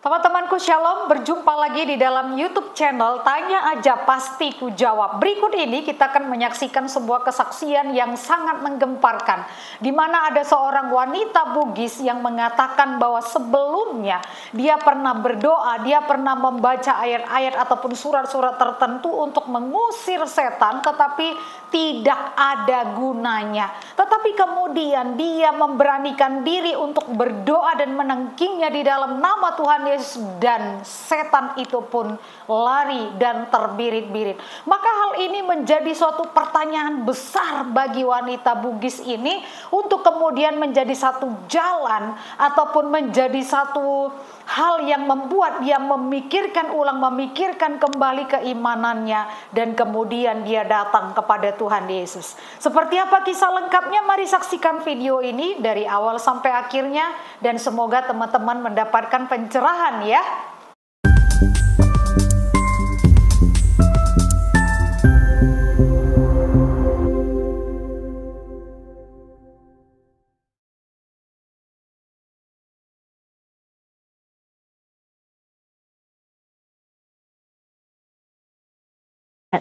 Teman-temanku Shalom, berjumpa lagi di dalam YouTube channel Tanya Aja Pasti Ku Jawab. Berikut ini kita akan menyaksikan sebuah kesaksian yang sangat menggemparkan, di mana ada seorang wanita Bugis yang mengatakan bahwa sebelumnya dia pernah berdoa, dia pernah membaca ayat-ayat ataupun surat-surat tertentu untuk mengusir setan, tetapi tidak ada gunanya. Tetapi kemudian dia memberanikan diri untuk berdoa dan menengkingnya di dalam nama Tuhan Yesus, dan setan itu pun lari dan terbirit-birit. Maka hal ini menjadi suatu pertanyaan besar bagi wanita Bugis ini untuk kemudian menjadi satu jalan ataupun menjadi satu hal yang membuat dia memikirkan ulang, memikirkan kembali keimanannya, dan kemudian dia datang kepada Tuhan Yesus. Seperti apa kisah lengkapnya? Mari saksikan video ini dari awal sampai akhirnya, dan semoga teman-teman mendapatkan pencerahan ya.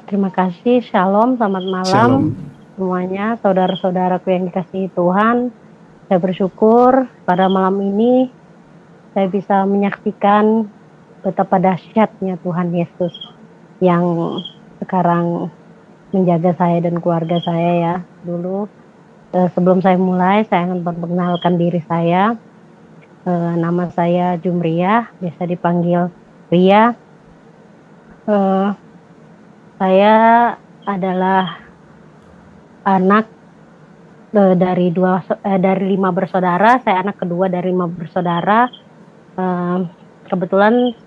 Terima kasih, Shalom, selamat malam semuanya, saudara-saudaraku yang dikasihi Tuhan. Saya bersyukur pada malam ini saya bisa menyaksikan betapa dahsyatnya Tuhan Yesus yang sekarang menjaga saya dan keluarga saya ya. Dulu sebelum saya mulai, saya akan memperkenalkan diri saya. Nama saya Jumriyah, biasa dipanggil Ria. Saya adalah anak dari 5 bersaudara. Saya anak kedua dari 5 bersaudara. Kebetulan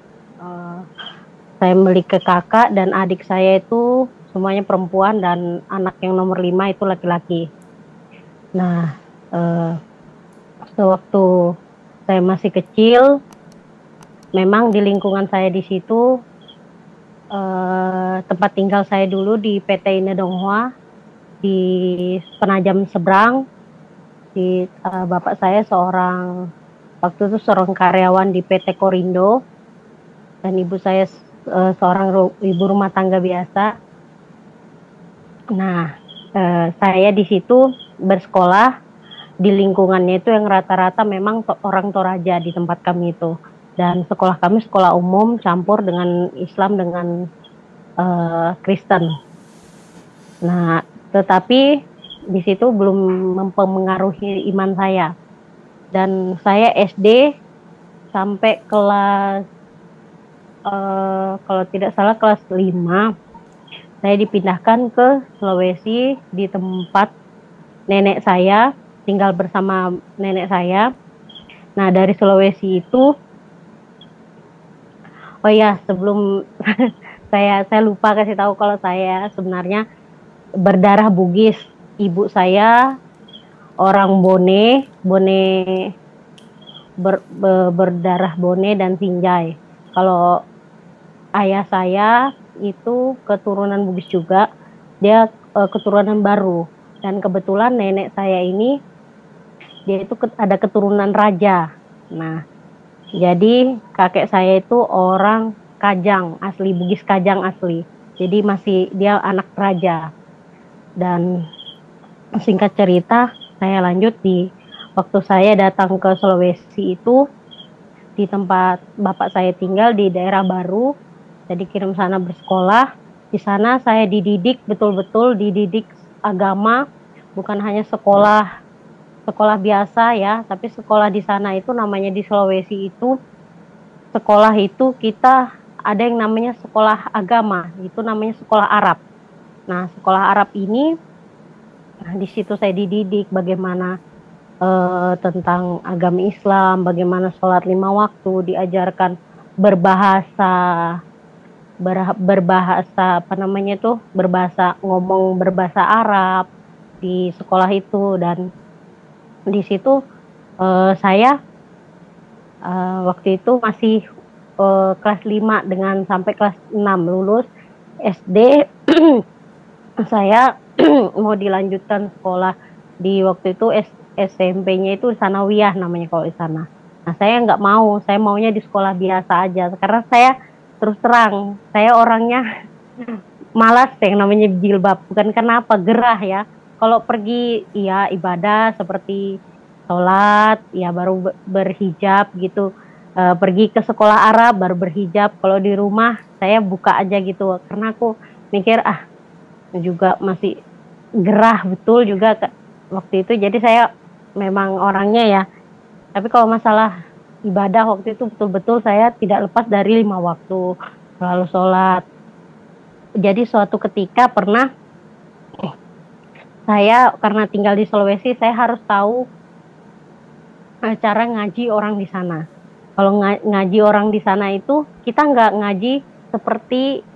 saya memiliki kakak dan adik saya itu semuanya perempuan, dan anak yang nomor 5 itu laki-laki. Nah, sewaktu saya masih kecil, memang di lingkungan saya di situ, tempat tinggal saya dulu di PT Ine Donghua di Penajam seberang. Bapak saya waktu itu seorang karyawan di PT Korindo, dan ibu saya seorang ibu rumah tangga biasa. Nah, saya di situ bersekolah di lingkungannya itu yang rata-rata memang orang Toraja di tempat kami itu. Dan sekolah kami sekolah umum campur dengan Islam dengan Kristen. Nah, tetapi di situ belum mempengaruhi iman saya. Dan saya SD sampai kelas kalau tidak salah kelas 5, saya dipindahkan ke Sulawesi di tempat nenek saya, tinggal bersama nenek saya. Nah, dari Sulawesi itu, oh ya, sebelum saya lupa kasih tahu kalau saya sebenarnya berdarah Bugis. Ibu saya orang Bone berdarah Bone dan Sinjai. Kalau ayah saya itu keturunan Bugis juga, dia keturunan baru. Dan kebetulan nenek saya ini dia itu ada keturunan raja. Nah, jadi kakek saya itu orang Kajang asli, Bugis Kajang asli. Jadi masih dia anak raja. Dan singkat cerita, saya lanjut waktu saya datang ke Sulawesi itu, di tempat bapak saya tinggal di daerah baru, saya dikirim sana bersekolah. Di sana saya dididik betul-betul, dididik agama, bukan hanya sekolah biasa ya, tapi sekolah di sana itu namanya di Sulawesi itu, sekolah itu kita ada yang namanya sekolah agama, itu namanya sekolah Arab. Nah, sekolah Arab ini, di situ saya dididik bagaimana tentang agama Islam, bagaimana sholat 5 waktu, diajarkan berbahasa ngomong berbahasa Arab di sekolah itu. Dan di situ saya waktu itu masih kelas 5 dengan sampai kelas 6 lulus SD. Saya mau dilanjutkan sekolah di waktu itu SMP-nya itu Sanawiyah namanya kalau di sana. Nah, saya nggak mau, saya maunya di sekolah biasa aja. Karena saya terus terang, saya orangnya malas yang namanya jilbab. Bukan kenapa, gerah ya. Kalau pergi, ya ibadah seperti sholat, ya baru berhijab gitu. Pergi ke sekolah Arab, baru berhijab. Kalau di rumah, saya buka aja gitu. Karena aku mikir, juga masih gerah betul juga waktu itu. Jadi saya memang orangnya ya. Tapi kalau masalah ibadah waktu itu betul-betul saya tidak lepas dari 5 waktu selalu sholat. Jadi suatu ketika pernah saya karena tinggal di Sulawesi, saya harus tahu cara ngaji orang di sana. Kalau ngaji orang di sana itu kita nggak ngaji seperti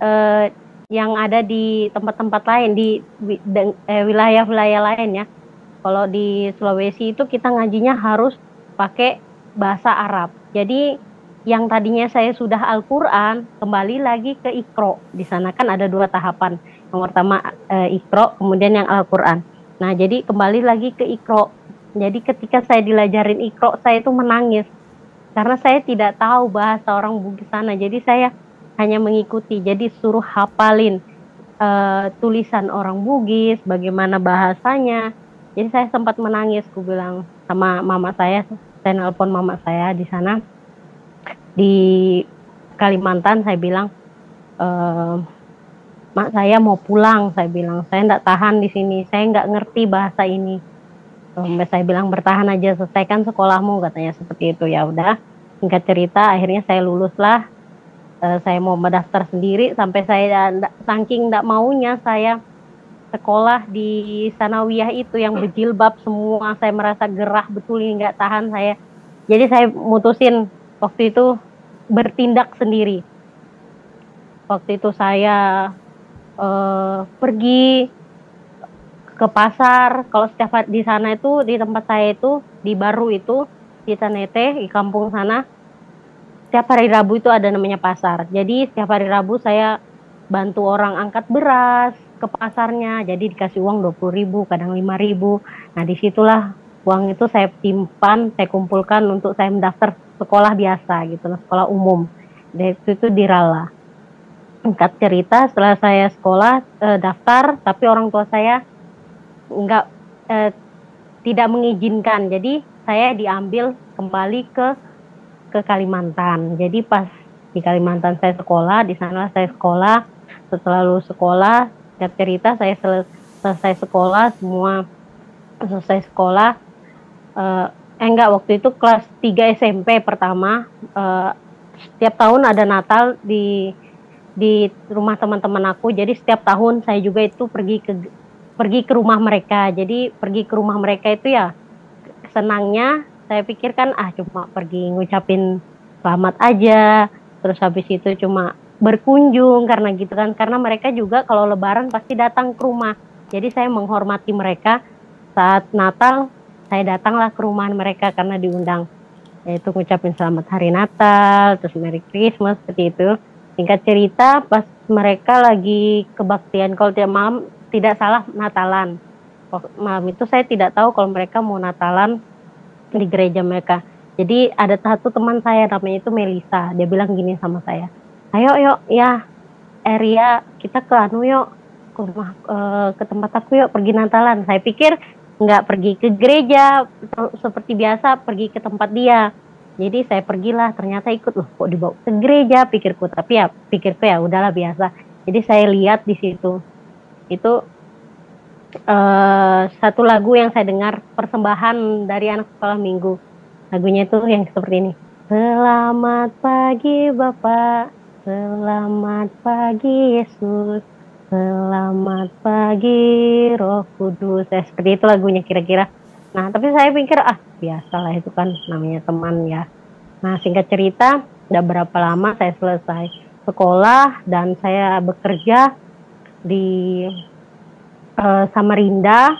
yang ada di tempat-tempat lain, di wilayah-wilayah lain ya. Kalau di Sulawesi itu kita ngajinya harus pakai bahasa Arab. Jadi yang tadinya saya sudah Al-Quran, kembali lagi ke Iqra. Di sana kan ada 2 tahapan. Yang pertama Iqra, kemudian yang Al-Quran. Nah, jadi kembali lagi ke Iqra. Jadi ketika saya dilajarin Iqra, saya itu menangis. Karena saya tidak tahu bahasa orang Bugis sana. Jadi saya hanya mengikuti. Jadi suruh hafalin tulisan orang Bugis, bagaimana bahasanya. Jadi saya sempat menangis, aku bilang sama mama saya nelpon mama saya di sana di Kalimantan, saya bilang, mak saya mau pulang, saya bilang, saya enggak tahan di sini, saya enggak ngerti bahasa ini. Saya bilang bertahan aja, selesaikan sekolahmu, katanya seperti itu. Ya udah, singkat cerita, akhirnya saya lulus lah. Saya mau mendaftar sendiri, sampai saya saking enggak maunya saya sekolah di sanawiyah itu yang berjilbab semua, saya merasa gerah betul, ini nggak tahan saya. Jadi saya mutusin waktu itu bertindak sendiri. Waktu itu saya pergi ke pasar. Kalau setiap hari di sana itu, di tempat saya itu, di Baru itu, di Tanete, di kampung sana, setiap hari Rabu itu ada namanya pasar. Jadi setiap hari Rabu saya bantu orang angkat beras ke pasarnya, jadi dikasih uang 20.000, kadang 5.000. Nah, disitulah uang itu saya simpan, saya kumpulkan untuk saya mendaftar sekolah biasa gitu, sekolah umum. Dan itu di Rala. Singkat cerita, setelah saya sekolah daftar, tapi orang tua saya tidak mengizinkan. Jadi saya diambil kembali ke Kalimantan. Jadi pas di Kalimantan saya sekolah, di sana saya sekolah. Setelah lulus sekolah, setiap cerita saya selesai sekolah, semua selesai sekolah. Waktu itu kelas 3 SMP pertama. Setiap tahun ada Natal di rumah teman-teman aku. Jadi setiap tahun saya juga itu pergi ke rumah mereka. Jadi pergi ke rumah mereka itu ya senangnya, saya pikirkan cuma pergi ngucapin selamat aja, terus habis itu cuma berkunjung karena gitu kan, karena mereka juga kalau lebaran pasti datang ke rumah. Jadi saya menghormati mereka. Saat Natal saya datanglah ke rumah mereka karena diundang, yaitu ngucapin selamat hari Natal, terus Merry Christmas, seperti itu. Singkat cerita, pas mereka lagi kebaktian, kalau tidak salah Natalan. Malam itu saya tidak tahu kalau mereka mau Natalan di gereja mereka. Jadi ada satu teman saya namanya itu Melisa, dia bilang gini sama saya, ayo yuk ya Eria, kita ke yuk ke rumah, ke tempat aku yuk, pergi Natalan. Saya pikir nggak pergi ke gereja seperti biasa, pergi ke tempat dia. Jadi saya pergilah, ternyata ikut, loh kok dibawa ke gereja, pikirku ya udahlah biasa. Jadi saya lihat di situ itu satu lagu yang saya dengar, persembahan dari anak sekolah minggu. Lagunya itu yang seperti ini. Selamat pagi Bapak, selamat pagi Yesus, selamat pagi Roh Kudus. Seperti itu lagunya kira-kira. Nah, tapi saya pikir biasalah, itu kan namanya teman ya. Nah, singkat cerita, udah berapa lama saya selesai sekolah dan saya bekerja di Samarinda,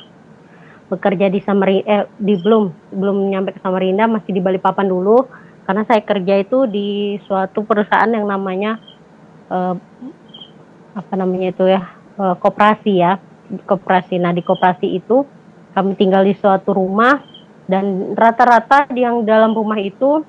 bekerja di Samarinda, belum nyampe ke Samarinda, masih di Balikpapan dulu, karena saya kerja itu di suatu perusahaan yang namanya koperasi ya, koperasi. Nah, di koperasi itu kami tinggal di suatu rumah, dan rata-rata yang dalam rumah itu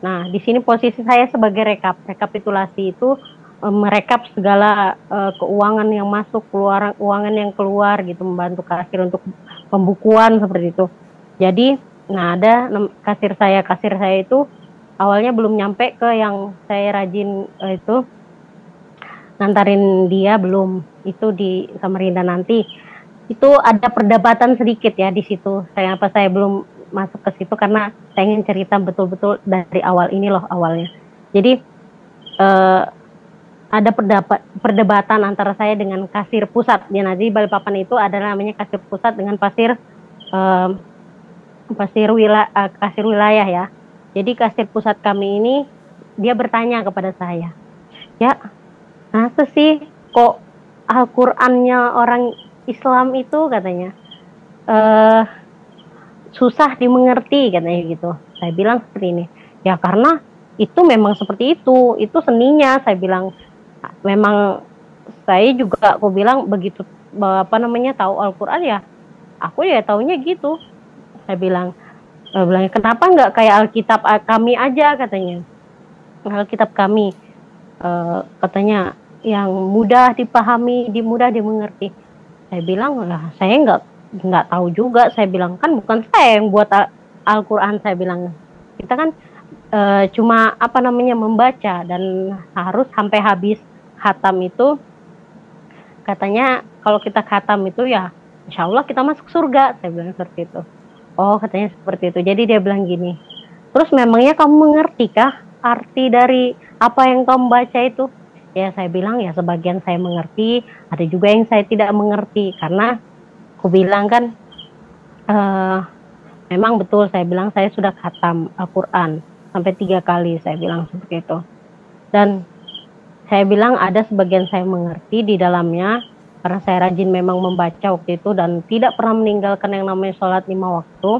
Nah, di sini posisi saya sebagai rekapitulasi itu merekap segala keuangan yang masuk, keluar keuangan yang keluar gitu, membantu kasir untuk pembukuan seperti itu. Jadi, nah ada kasir saya itu awalnya belum nyampe ke yang saya rajin itu ngantarin dia, belum, itu di Samarinda nanti. Itu ada perdebatan sedikit ya di situ. Saya belum masuk ke situ karena saya ingin cerita betul-betul dari awal ini loh awalnya. Jadi ada perdebatan antara saya dengan kasir pusat. Ya, nanti Balikpapan itu ada namanya kasir pusat dengan kasir wilayah ya. Jadi kasir pusat kami ini dia bertanya kepada saya, ya, masa sih kok Al-Qur'annya orang Islam itu katanya susah dimengerti katanya gitu. Saya bilang seperti ini, ya karena itu memang seperti itu seninya. Saya bilang memang saya juga aku bilang begitu tahu Al-Qur'an ya aku ya taunya gitu. Saya bilang kenapa nggak kayak Alkitab kami aja katanya. Alkitab kami katanya yang mudah dipahami, mudah dimengerti. Saya bilang lah saya nggak tahu juga. Saya bilang kan bukan saya yang buat Al-Qur'an. Saya bilang kita kan cuma membaca dan harus sampai habis khatam itu. Katanya kalau kita khatam itu ya insya Allah kita masuk surga. Saya bilang seperti itu. Oh katanya seperti itu. Jadi dia bilang gini, terus memangnya kamu mengerti kah arti dari apa yang kamu baca itu? Ya saya bilang ya sebagian saya mengerti, ada juga yang saya tidak mengerti. Karena aku bilang kan memang betul, saya bilang saya sudah khatam Al-Quran sampai 3 kali, saya bilang seperti itu. Dan saya bilang ada sebagian saya mengerti di dalamnya karena saya rajin memang membaca waktu itu dan tidak pernah meninggalkan yang namanya sholat 5 waktu.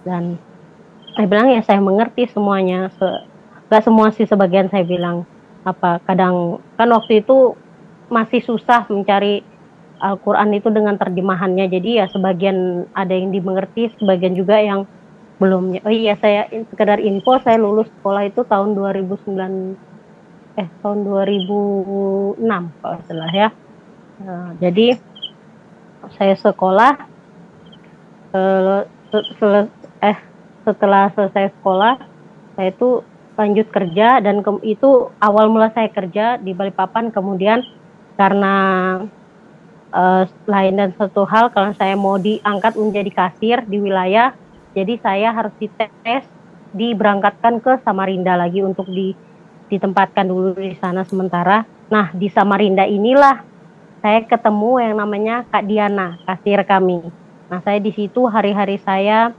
Dan saya bilang ya saya mengerti semuanya, gak semua sih, sebagian saya bilang kadang kan waktu itu masih susah mencari Al-Quran itu dengan terjemahannya, jadi ya sebagian ada yang dimengerti, sebagian juga yang belum. Oh iya, saya sekedar info, saya lulus sekolah itu tahun 2006 kalau salah ya. Jadi saya sekolah setelah selesai sekolah saya itu lanjut kerja, dan itu awal mula saya kerja di Balikpapan. Kemudian karena lain dan satu hal, kalau saya mau diangkat menjadi kasir di wilayah, jadi saya harus dites, diberangkatkan ke Samarinda lagi untuk ditempatkan dulu di sana sementara. Nah di Samarinda inilah saya ketemu yang namanya Kak Diana, kasir kami. Nah saya di situ hari-hari saya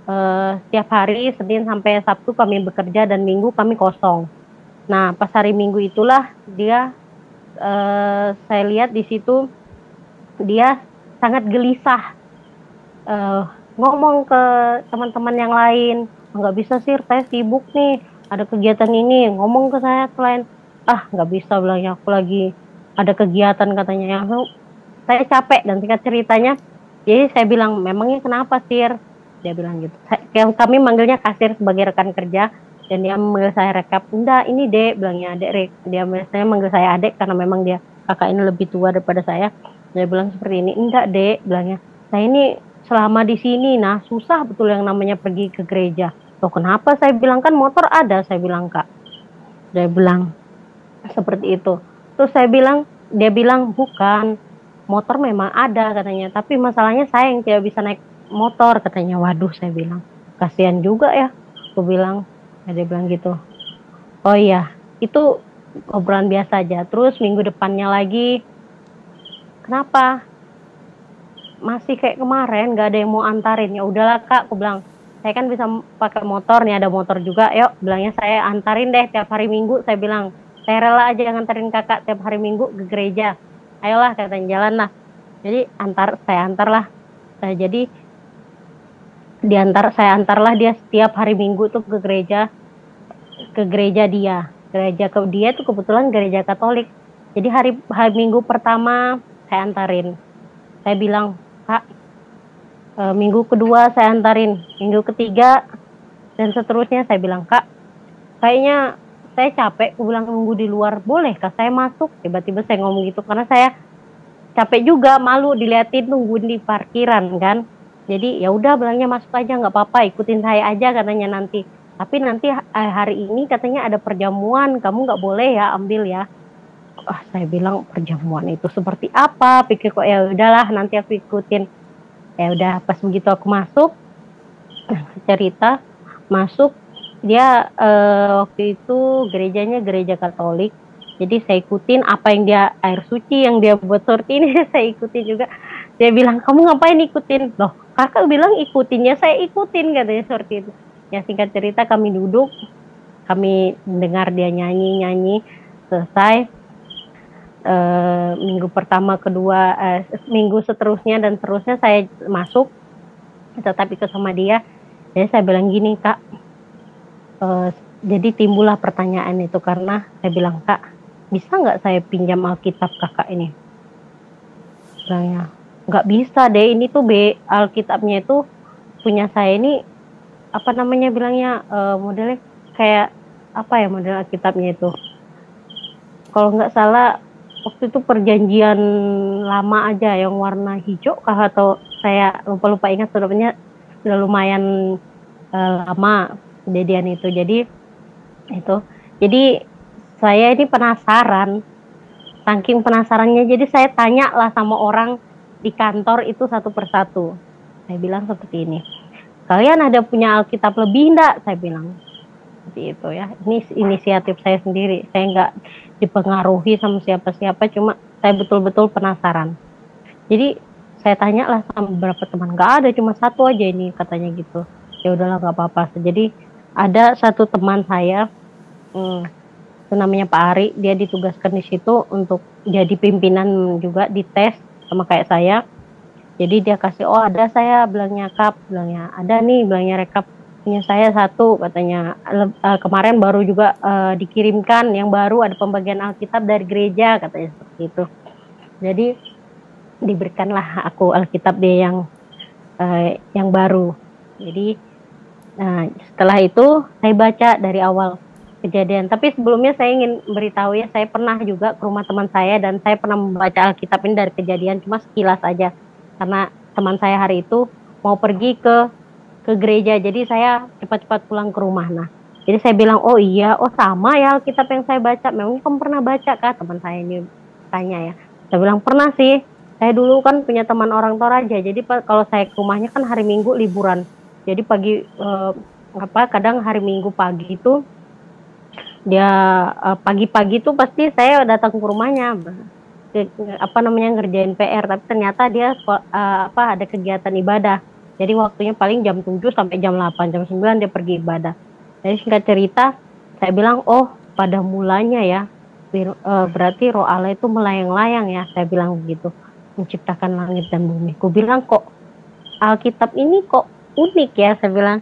setiap hari Senin sampai Sabtu kami bekerja dan Minggu kami kosong. Nah pas hari Minggu itulah dia saya lihat di situ dia sangat gelisah, ngomong ke teman-teman yang lain, nggak bisa sih, saya sibuk nih, ada kegiatan ini. Ngomong ke saya selain nggak bisa, bilangnya aku lagi ada kegiatan katanya. Saya capek, dan singkat ceritanya, jadi saya bilang memangnya kenapa sir? Dia bilang gitu. Kami manggilnya kasir sebagai rekan kerja, dan dia manggil saya rekap. Enggak, ini dek, bilangnya adek. Dia biasanya manggil saya adek karena memang dia kakak ini lebih tua daripada saya. Dia bilang seperti ini. Enggak dek, bilangnya saya ini selama di sini susah betul yang namanya pergi ke gereja. Loh kenapa? Saya bilang kan motor ada, saya bilang kak. Dia bilang seperti itu. Terus dia bilang bukan, motor memang ada katanya, tapi masalahnya saya yang tidak bisa naik motor katanya. Waduh, saya bilang kasihan juga ya, aku bilang. Dia bilang gitu. Oh iya, itu obrolan biasa aja. Terus minggu depannya lagi, kenapa masih kayak kemarin gak ada yang mau antarin? Ya udahlah kak, aku bilang saya kan bisa pakai motor nih, ada motor juga, yuk bilangnya saya antarin deh tiap hari Minggu. Saya bilang saya rela aja nganterin kakak tiap hari Minggu ke gereja, ayolah katanya, jalan lah. Jadi saya antarlah. Jadi saya antarlah dia setiap hari Minggu tuh ke gereja dia. Dia tuh kebetulan gereja Katolik. Jadi hari Minggu pertama saya antarin. Saya bilang, kak, minggu kedua saya antarin, minggu ketiga dan seterusnya. Saya bilang, kak, kayaknya saya capek, aku bilang nunggu di luar, bolehkah saya masuk? Tiba-tiba saya ngomong gitu karena saya capek juga, malu diliatin nungguin di parkiran kan. Jadi ya udah bilangnya masuk aja nggak apa-apa, ikutin saya aja katanya nanti. Tapi nanti hari ini katanya ada perjamuan, kamu nggak boleh ya ambil ya. Saya bilang perjamuan itu seperti apa? Pikir kok ya udahlah nanti aku ikutin. Ya udah pas begitu aku masuk, cerita masuk dia waktu itu gerejanya gereja Katolik. Jadi saya ikutin apa yang dia air suci yang dia buat sorti ini saya ikutin juga. Dia bilang kamu ngapain ikutin? Loh kakak bilang ikutinnya saya ikutin katanya sorti itu. Ya singkat cerita kami duduk, kami mendengar dia nyanyi selesai. Minggu pertama kedua minggu seterusnya dan terusnya saya masuk tetap ikut sama dia. Jadi saya bilang gini kak, jadi timbullah pertanyaan itu karena saya bilang kak bisa nggak saya pinjam Alkitab kakak ini? Bilangnya nggak bisa deh, ini tuh Alkitabnya itu punya saya ini apa namanya bilangnya modelnya kayak apa ya model Alkitabnya itu? Kalau nggak salah waktu itu perjanjian lama aja yang warna hijau kah atau saya lupa ingat sudah lumayan lama kejadian itu. Jadi saya ini penasaran, saking penasarannya jadi saya tanya lah sama orang di kantor itu satu persatu. Saya bilang seperti ini, kalian ada punya Alkitab lebih enggak? Saya bilang seperti itu ya. Ini inisiatif saya sendiri, saya nggak dipengaruhi sama siapa-siapa, cuma saya betul-betul penasaran. Jadi saya tanya lah sama beberapa teman, nggak ada, cuma satu aja ini katanya gitu. Ya udahlah nggak apa-apa. Jadi ada satu teman saya, itu namanya Pak Ari, dia ditugaskan di situ untuk jadi pimpinan juga di tes sama kayak saya. Jadi dia kasih, oh ada saya, bilangnya kap, bilangnya ada nih, bilangnya rekap punya saya satu katanya. Kemarin baru juga dikirimkan yang baru ada pembagian Alkitab dari gereja katanya seperti itu. Jadi diberikanlah aku Alkitab dia yang baru. Jadi setelah itu saya baca dari awal kejadian. Tapi sebelumnya saya ingin beritahu ya, saya pernah juga ke rumah teman saya dan saya pernah membaca Alkitab ini dari kejadian, cuma sekilas aja. Karena teman saya hari itu mau pergi ke gereja, jadi saya cepat-cepat pulang ke rumah. Nah, jadi saya bilang, oh iya, oh sama ya Alkitab yang saya baca. Memang kamu pernah baca kah? Teman saya ini tanya ya. Saya bilang pernah sih. Saya dulu kan punya teman orang Toraja. Jadi kalau saya ke rumahnya kan hari Minggu liburan. Jadi kadang hari Minggu pagi itu dia pagi-pagi tuh pasti saya datang ke rumahnya ngerjain PR, tapi ternyata dia ada kegiatan ibadah. Jadi waktunya paling jam 7 sampai jam 8, jam 9 dia pergi ibadah. Jadi singkat cerita, saya bilang, oh pada mulanya ya, berarti roh Allah itu melayang-layang ya, saya bilang begitu, menciptakan langit dan bumi. Aku bilang kok Alkitab ini kok unik ya, saya bilang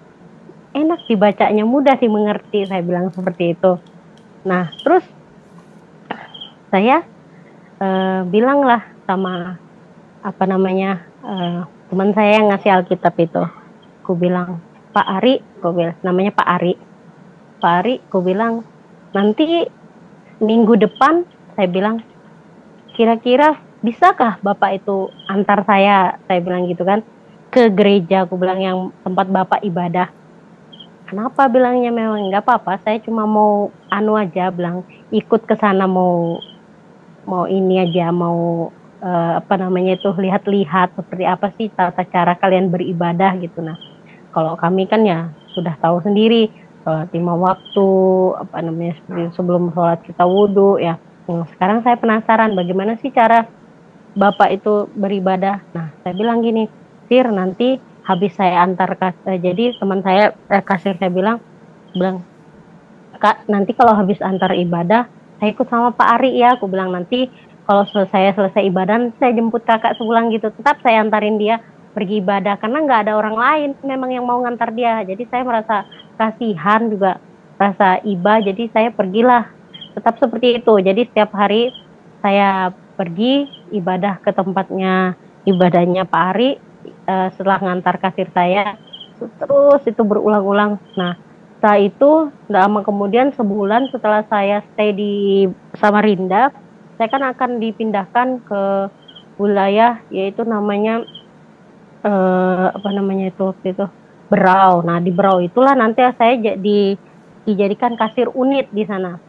enak dibacanya, mudah dimengerti, saya bilang seperti itu. Nah terus saya bilanglah sama teman saya yang ngasih Alkitab itu. Aku bilang, Pak Ari, namanya Pak Ari. Pak Ari, aku bilang, nanti minggu depan, saya bilang, kira-kira bisakah Bapak itu antar saya bilang gitu kan, ke gereja, aku bilang yang tempat Bapak ibadah. Kenapa bilangnya? Memang nggak apa-apa, saya cuma mau aja, bilang ikut ke sana, mau ini aja, mau lihat-lihat seperti apa sih tata cara kalian beribadah gitu. Nah, kalau kami kan ya sudah tahu sendiri, sholat 5 waktu, sebelum sholat kita wudhu ya. Sekarang saya penasaran bagaimana sih cara Bapak itu beribadah. Nah, saya bilang gini, Sir, nanti habis saya antar jadi teman saya kasir saya bilang, Kak, nanti kalau habis antar ibadah saya ikut sama Pak Ari ya. Aku bilang nanti kalau selesai ibadah saya jemput kakak sepulang gitu. Tetap saya antarin dia pergi ibadah karena nggak ada orang lain memang yang mau ngantar dia. Jadi saya merasa kasihan juga, rasa iba. Jadi saya pergilah tetap seperti itu. Jadi setiap hari saya pergi ibadah ke tempatnya ibadahnya Pak Ari. Setelah ngantar kasir saya terus itu berulang-ulang. Nah Setelah itu, nggak lama kemudian sebulan setelah saya stay di Samarinda, saya kan akan dipindahkan ke wilayah yaitu namanya apa namanya itu waktu itu Berau. Nah di Berau itulah nanti saya dijadikan kasir unit di sana.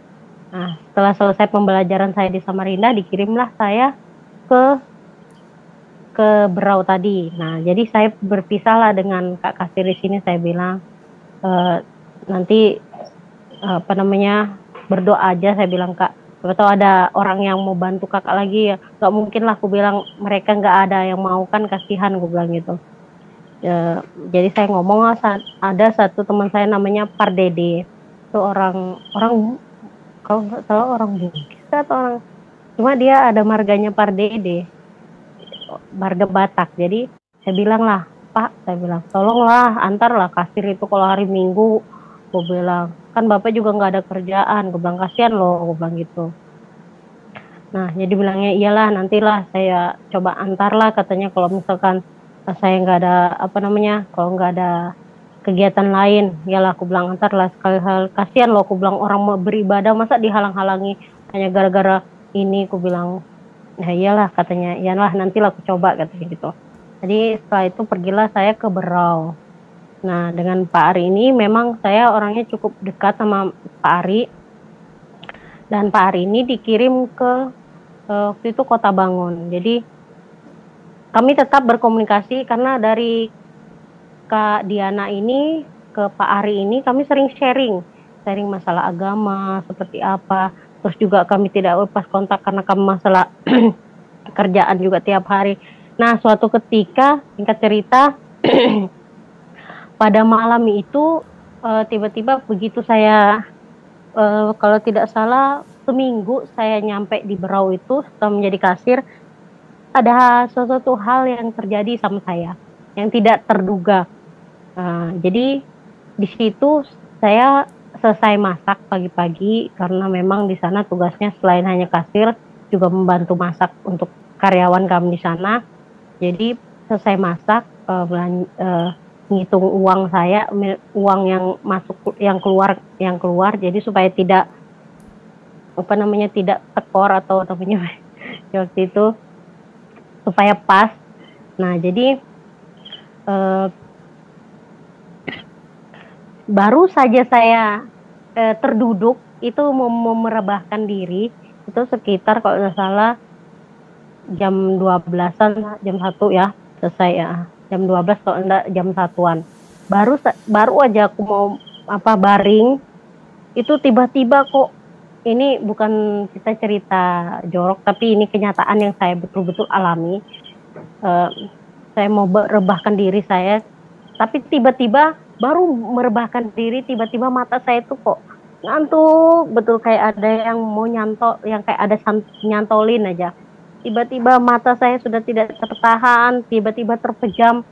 Nah setelah selesai pembelajaran saya di Samarinda, dikirimlah saya ke Berau tadi. Nah jadi saya berpisahlah dengan kak kasir di sini. Saya bilang nanti apa namanya berdoa aja, saya bilang kak. Atau ada orang yang mau bantu kakak lagi ya, nggak mungkin lah aku bilang, mereka nggak ada yang mau kan, kasihan aku bilang gitu. Jadi saya ngomong, ada satu teman saya namanya Pardede, itu orang kalau nggak salah orang Bugis atau orang, cuma dia ada marganya Pardede, marga Batak. Jadi saya bilang lah, Pak, saya bilang tolonglah antarlah kasir itu kalau hari Minggu. Gue bilang kan bapak juga nggak ada kerjaan, gue bilang kasihan loh, gue bilang gitu. Nah jadi bilangnya iyalah, nantilah saya coba antarlah, katanya kalau misalkan saya nggak ada apa namanya, kalau nggak ada kegiatan lain, iyalah aku bilang antarlah sekali hal, kasihan loh, aku bilang orang mau beribadah masa dihalang-halangi hanya gara-gara ini, aku bilang. Nah iyalah, katanya iyalah nantilah aku coba, katanya gitu. Jadi setelah itu pergilah saya ke Berau. Nah dengan Pak Ari ini memang saya orangnya cukup dekat sama Pak Ari, dan Pak Ari ini dikirim ke waktu itu Kota Bangun. Jadi kami tetap berkomunikasi karena dari Kak Diana ini ke Pak Ari ini kami sering sharing masalah agama seperti apa. Terus juga kami tidak lepas kontak karena kami masalah kerjaan juga tiap hari. Nah suatu ketika, singkat cerita, pada malam itu tiba-tiba begitu saya kalau tidak salah seminggu saya nyampe di Berau itu setelah menjadi kasir, ada sesuatu hal yang terjadi sama saya yang tidak terduga. Jadi di situ saya selesai masak pagi-pagi karena memang di sana tugasnya selain hanya kasir juga membantu masak untuk karyawan kami di sana. Jadi selesai masak, ngitung uang saya, uang yang masuk yang keluar, jadi supaya tidak apa namanya tidak tekor atau namanya waktu itu supaya pas. Nah jadi baru saja saya terduduk itu mau merebahkan diri, itu sekitar kalau nggak salah jam 12-an, jam 1 ya selesai ya, jam 12 kalau enggak jam 1-an. Baru aja aku mau baring, itu tiba-tiba kok, ini bukan kita cerita jorok tapi ini kenyataan yang saya betul-betul alami. Saya mau merebahkan diri saya, tapi tiba-tiba baru merebahkan diri, tiba-tiba mata saya itu kok ngantuk betul, kayak ada yang mau nyantol, yang kayak ada nyantolin aja. Tiba-tiba mata saya sudah tidak tertahan, tiba-tiba terpejam.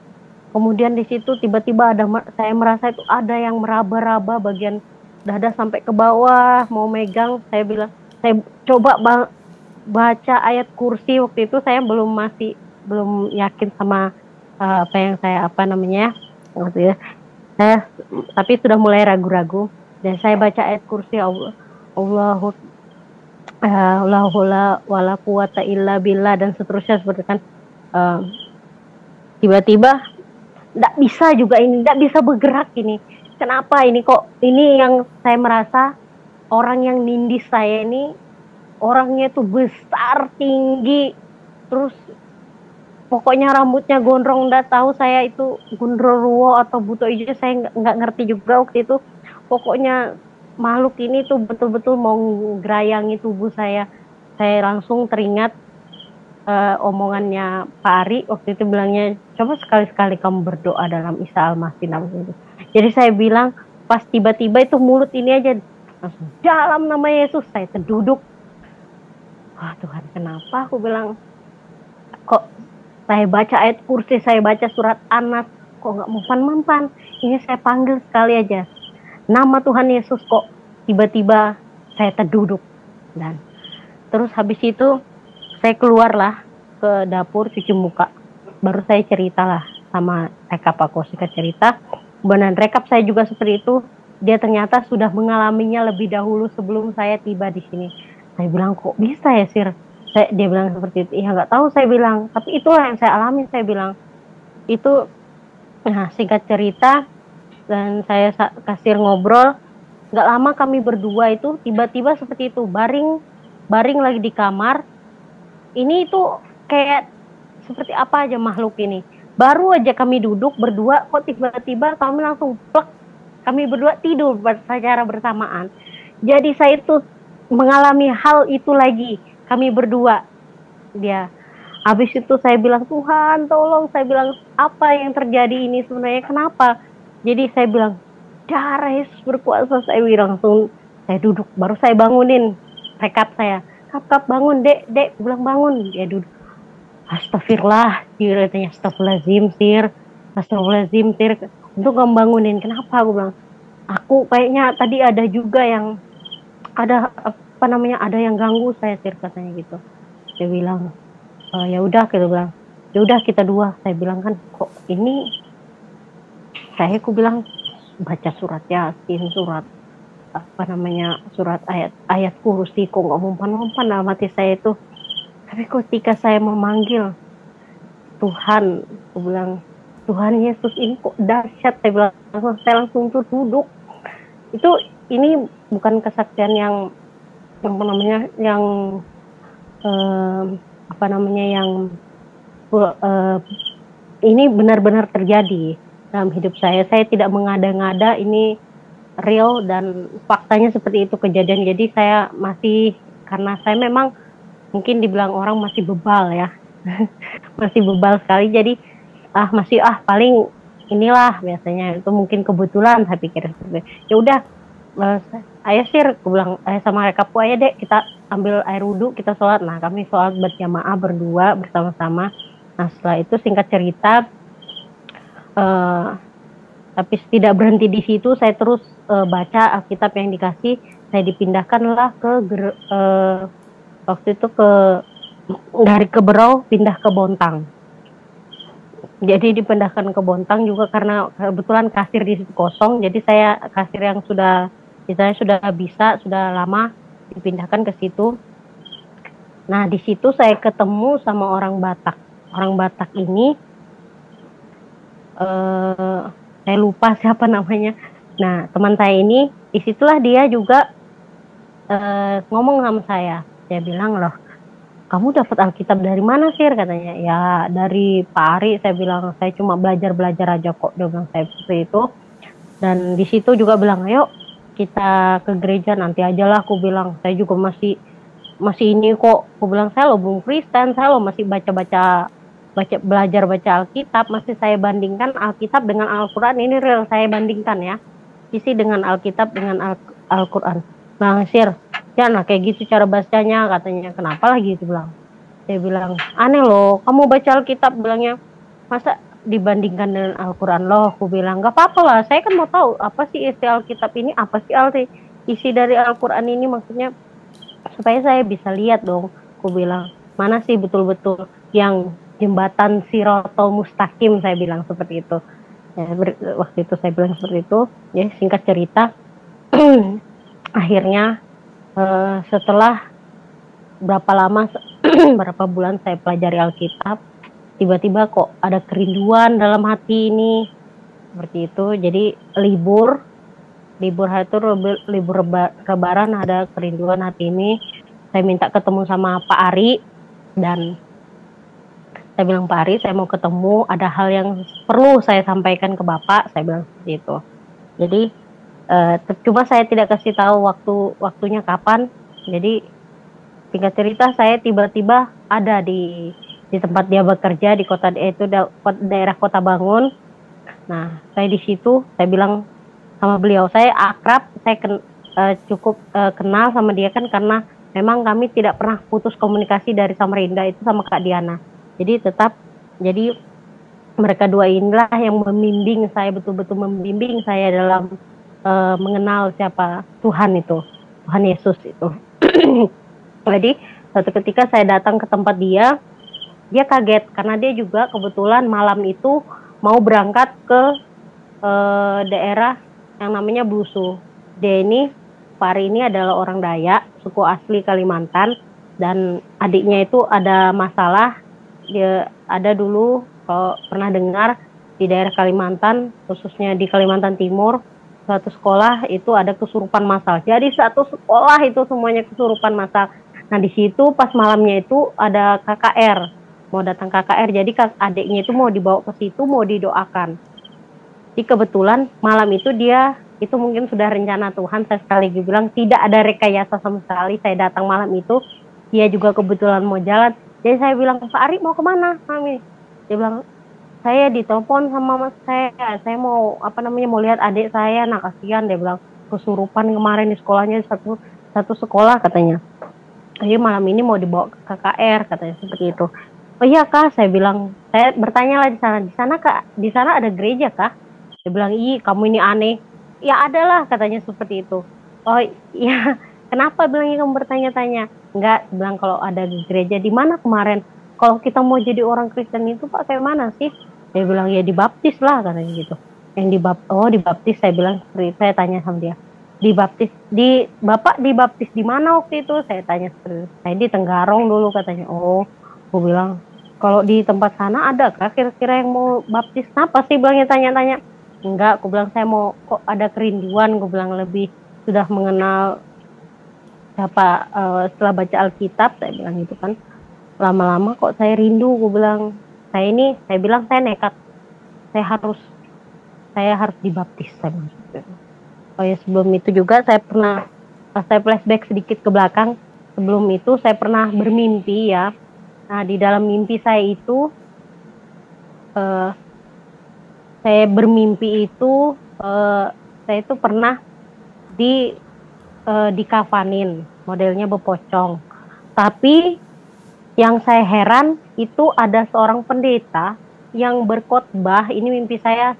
Kemudian di situ tiba-tiba saya merasa itu ada yang meraba-raba bagian dada sampai ke bawah, mau megang. Saya bilang, saya coba baca ayat kursi. Waktu itu saya belum yakin sama apa yang saya gitu ya. Saya tapi sudah mulai ragu-ragu, dan saya baca ayat kursi, Allahu wala quwata illa billah dan seterusnya, seperti kan. Tiba-tiba tidak bisa juga, ini tidak bisa bergerak ini. Kenapa ini kok? Ini yang saya merasa orang yang nindih saya ini orangnya tuh besar, tinggi, terus pokoknya rambutnya gondrong. Nggak tahu saya itu gondrowo atau buto hijau, saya nggak ngerti juga waktu itu. Pokoknya makhluk ini tuh betul-betul mau gerayangi tubuh saya. Saya langsung teringat omongannya Pak Ari waktu itu, bilangnya coba sekali-sekali kamu berdoa dalam Isa Al-Masih. Jadi saya bilang, pas tiba-tiba itu mulut ini aja langsung dalam nama Yesus, saya terduduk. Wah Tuhan, kenapa? Aku bilang, kok saya baca ayat kursi, saya baca surat Anas, kok nggak mempan-mempan. Ini saya panggil sekali aja nama Tuhan Yesus, kok tiba-tiba saya terduduk. Dan terus habis itu saya keluarlah ke dapur cuci muka. Baru saya ceritalah sama rekap aku, singkat cerita. Benar rekap saya juga seperti itu. dia ternyata sudah mengalaminya lebih dahulu sebelum saya tiba di sini. Saya bilang, kok bisa ya Sir? Dia bilang seperti itu. Ya nggak tahu, saya bilang. Tapi itulah yang saya alami, saya bilang. Itu, nah singkat cerita, dan saya kasih ngobrol. Nggak lama kami berdua itu tiba-tiba seperti itu, baring lagi di kamar. Ini itu kayak seperti apa aja makhluk ini. Baru aja kami duduk berdua, kok tiba-tiba kami langsung plek. Kami berdua tidur secara bersamaan. Jadi saya itu mengalami hal itu lagi. Kami berdua. Dia. Habis itu saya bilang, Tuhan tolong. Saya bilang, apa yang terjadi ini sebenarnya? Kenapa? Jadi saya bilang, darah Yesus berkuasa. Saya bilang, langsung saya duduk. Baru saya bangunin rekap saya. Kap bangun, dek. Bilang bangun. Dia duduk. Astagfirullah. Dia katanya, astagfirullahaladzim, Sir. Astagfirullahaladzim, Sir. Untuk ngebangunin. Kenapa? Aku bilang, aku kayaknya tadi ada juga yang ada ada yang ganggu saya, Sir, katanya gitu. Dia bilang, ya udah, kita bilang, ya udah kita dua. Saya bilang kan, kok ini aku bilang baca surat Yasin, surat surat ayat kursi, kok nggak mempan dalam hati saya itu. Tapi ketika saya memanggil Tuhan, aku bilang, Tuhan Yesus ini kok dahsyat. Saya bilang, saya langsung duduk. Ini bukan kesaksian yang ini benar-benar terjadi dalam hidup saya. Saya tidak mengada-ngada, ini real dan faktanya seperti itu kejadian. Jadi saya masih, karena saya memang mungkin dibilang orang masih bebal ya. Masih bebal sekali, jadi paling inilah biasanya, itu mungkin kebetulan saya pikir. Ya udah, ayah Sir, aku bilang, ayah sama rekapku, ayah dek kita ambil air wudhu, kita sholat. Nah kami sholat berjamaah berdua bersama-sama. Nah setelah itu singkat cerita, tapi tidak berhenti di situ, saya terus baca Alkitab yang dikasih. Saya dipindahkanlah ke waktu itu dari Keberau pindah ke Bontang. Jadi dipindahkan ke Bontang juga karena kebetulan kasir di situ kosong. Jadi saya kasir yang sudah lama dipindahkan ke situ. Nah di situ saya ketemu sama orang Batak. Orang Batak ini saya lupa siapa namanya. Nah teman saya ini, disitulah dia juga ngomong sama saya. Dia bilang, loh, kamu dapat Alkitab dari mana, Sir? Katanya, ya dari Pak Ari. Saya bilang, saya cuma belajar aja kok. Dia bilang saya seperti itu. Dan di situ juga bilang, ayo kita ke gereja nanti aja lah. Aku bilang, saya juga masih ini kok. Aku bilang, saya lo belum Kristen, saya lo masih belajar baca Alkitab. Masih saya bandingkan Alkitab dengan Al-Quran. Ini real saya bandingkan ya. Isi dengan Alkitab dengan Al-Quran. Bang Sir, jangan kayak gitu cara bacanya, katanya. Kenapa lagi itu bilang. Saya bilang, aneh loh, kamu baca Alkitab, bilangnya, masa dibandingkan dengan Al-Quran. Loh, aku bilang, gak apa-apa lah, saya kan mau tahu apa sih isi Alkitab ini, apa sih isi dari Al-Quran ini, maksudnya supaya saya bisa lihat dong. Aku bilang, mana sih betul-betul yang jembatan Sirotol Mustaqim, saya bilang seperti itu. Ya, waktu itu saya bilang seperti itu. Ya, singkat cerita, akhirnya setelah berapa bulan saya pelajari Alkitab, tiba-tiba kok ada kerinduan dalam hati ini, seperti itu. Jadi libur hari itu, libur Lebaran, ada kerinduan hati ini. Saya minta ketemu sama Pak Ari, dan saya bilang, Pak Ari, saya mau ketemu, ada hal yang perlu saya sampaikan ke Bapak, saya bilang seperti itu. Jadi cuma saya tidak kasih tahu waktunya kapan. Jadi singkat cerita, saya tiba-tiba ada di tempat dia bekerja di kota itu, daerah Kota Bangun. Nah saya di situ, saya bilang sama beliau, saya akrab, saya cukup kenal sama dia kan, karena memang kami tidak pernah putus komunikasi dari Samarinda itu sama Kak Diana. Jadi jadi mereka dua inilah yang membimbing saya, betul-betul membimbing saya dalam mengenal siapa Tuhan itu, Tuhan Yesus itu. Jadi suatu ketika saya datang ke tempat dia kaget karena dia juga kebetulan malam itu mau berangkat ke daerah yang namanya Blusu. Dia ini, Pari ini adalah orang Dayak, suku asli Kalimantan, dan adiknya itu ada masalah. Dia ada dulu, kalau pernah dengar, di daerah Kalimantan, khususnya di Kalimantan Timur, suatu sekolah itu ada kesurupan massal. Jadi satu sekolah itu semuanya kesurupan massal. Nah di situ pas malamnya itu ada KKR, mau datang KKR, jadi adiknya itu mau dibawa ke situ, mau didoakan. Jadi kebetulan malam itu dia, itu mungkin sudah rencana Tuhan, saya sekali lagi bilang tidak ada rekayasa sama sekali. Saya datang malam itu, dia juga kebetulan mau jalan. Jadi saya bilang, Pak Ari mau kemana, Mami? Dia bilang, saya ditelepon sama mas saya mau mau lihat adik saya, nah kasihan, dia bilang kesurupan kemarin di sekolahnya, satu sekolah katanya. Jadi malam ini mau dibawa ke KKR katanya seperti itu. Oh iya kak, saya bilang, saya bertanya lah di sana kak, di sana ada gereja kak? Dia bilang, ih kamu ini aneh. Ya adalah katanya seperti itu. Oh iya, kenapa bilangnya kamu bertanya-tanya? Enggak, bilang kalau ada gereja di mana kemarin? Kalau kita mau jadi orang Kristen itu pak kayak mana sih? Dia bilang ya dibaptis lah katanya gitu. Dibaptis, saya bilang, saya tanya sama dia. Dibaptis Bapak dibaptis di mana waktu itu? Saya tanya seperti itu. Saya di Tenggarong dulu katanya. Oh, aku bilang kalau di tempat sana ada kah kira-kira yang mau baptis? Kenapa sih bilangnya tanya-tanya? Enggak, aku bilang saya mau, kok ada kerinduan, aku bilang lebih sudah mengenal siapa setelah baca Alkitab, saya bilang gitu kan. Lama-lama kok saya rindu, aku bilang. Saya bilang saya nekat. Saya harus dibaptis, saya bilang. Oh ya, sebelum itu juga saya flashback sedikit ke belakang. Sebelum itu saya pernah bermimpi ya. Nah, di dalam mimpi saya itu saya itu pernah dikafanin, modelnya bepocong. Tapi yang saya heran itu ada seorang pendeta yang berkhotbah. Ini mimpi saya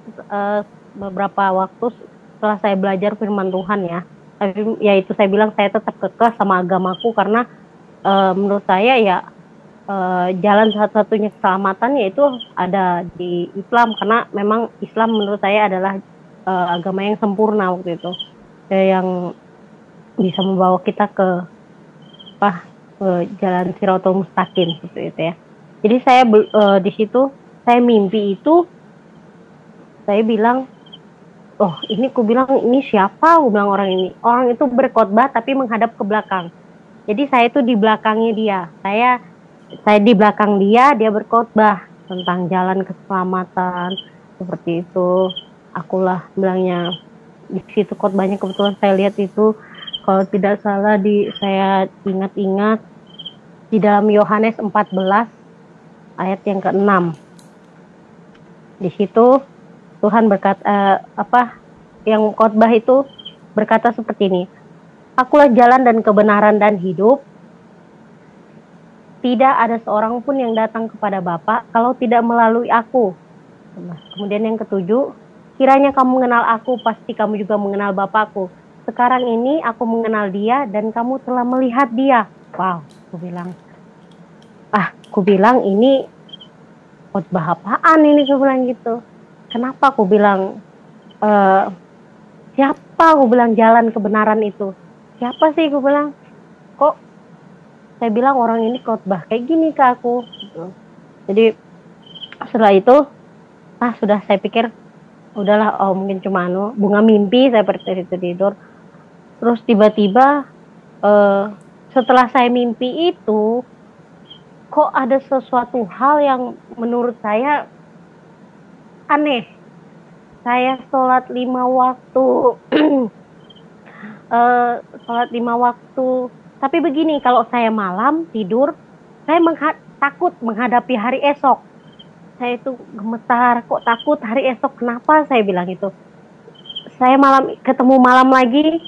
beberapa waktu setelah saya belajar firman Tuhan ya. Tapi ya itu saya bilang saya tetap kekeh sama agamaku karena menurut saya ya jalan satu-satunya keselamatan yaitu ada di Islam, karena memang Islam menurut saya adalah agama yang sempurna waktu itu, yang bisa membawa kita ke jalan Shirathul Mustaqim seperti itu ya. Jadi saya di situ saya mimpi itu, saya bilang, oh ini ku bilang ini siapa? Aku bilang orang itu berkhotbah tapi menghadap ke belakang. Jadi saya itu di belakangnya dia. Saya di belakang dia berkhotbah tentang jalan keselamatan seperti itu. Akulah bilangnya di situ khotbahnya, kebetulan saya lihat itu, kalau tidak salah saya ingat-ingat di dalam Yohanes 14 ayat yang ke-6. Di situ Tuhan berkata yang khotbah itu berkata seperti ini. Akulah jalan dan kebenaran dan hidup. Tidak ada seorang pun yang datang kepada Bapa kalau tidak melalui aku. Kemudian yang ke-7, kiranya kamu mengenal aku, pasti kamu juga mengenal Bapakku. Sekarang ini aku mengenal dia dan kamu telah melihat dia. Wow, aku bilang ini khotbah apaan ini, aku bilang gitu. Kenapa aku bilang siapa, aku bilang jalan kebenaran itu? Siapa sih, aku bilang. Kok saya bilang orang ini khotbah kayak gini ke aku gitu. Jadi setelah itu sudah, saya pikir udahlah, mungkin cuma bunga mimpi, saya tidur. Terus tiba-tiba setelah saya mimpi itu, kok ada sesuatu hal yang menurut saya aneh. Saya sholat 5 waktu, tapi begini, kalau saya malam tidur, saya takut menghadapi hari esok. Saya itu gemetar, kok takut hari esok, kenapa saya bilang itu. Saya ketemu malam lagi,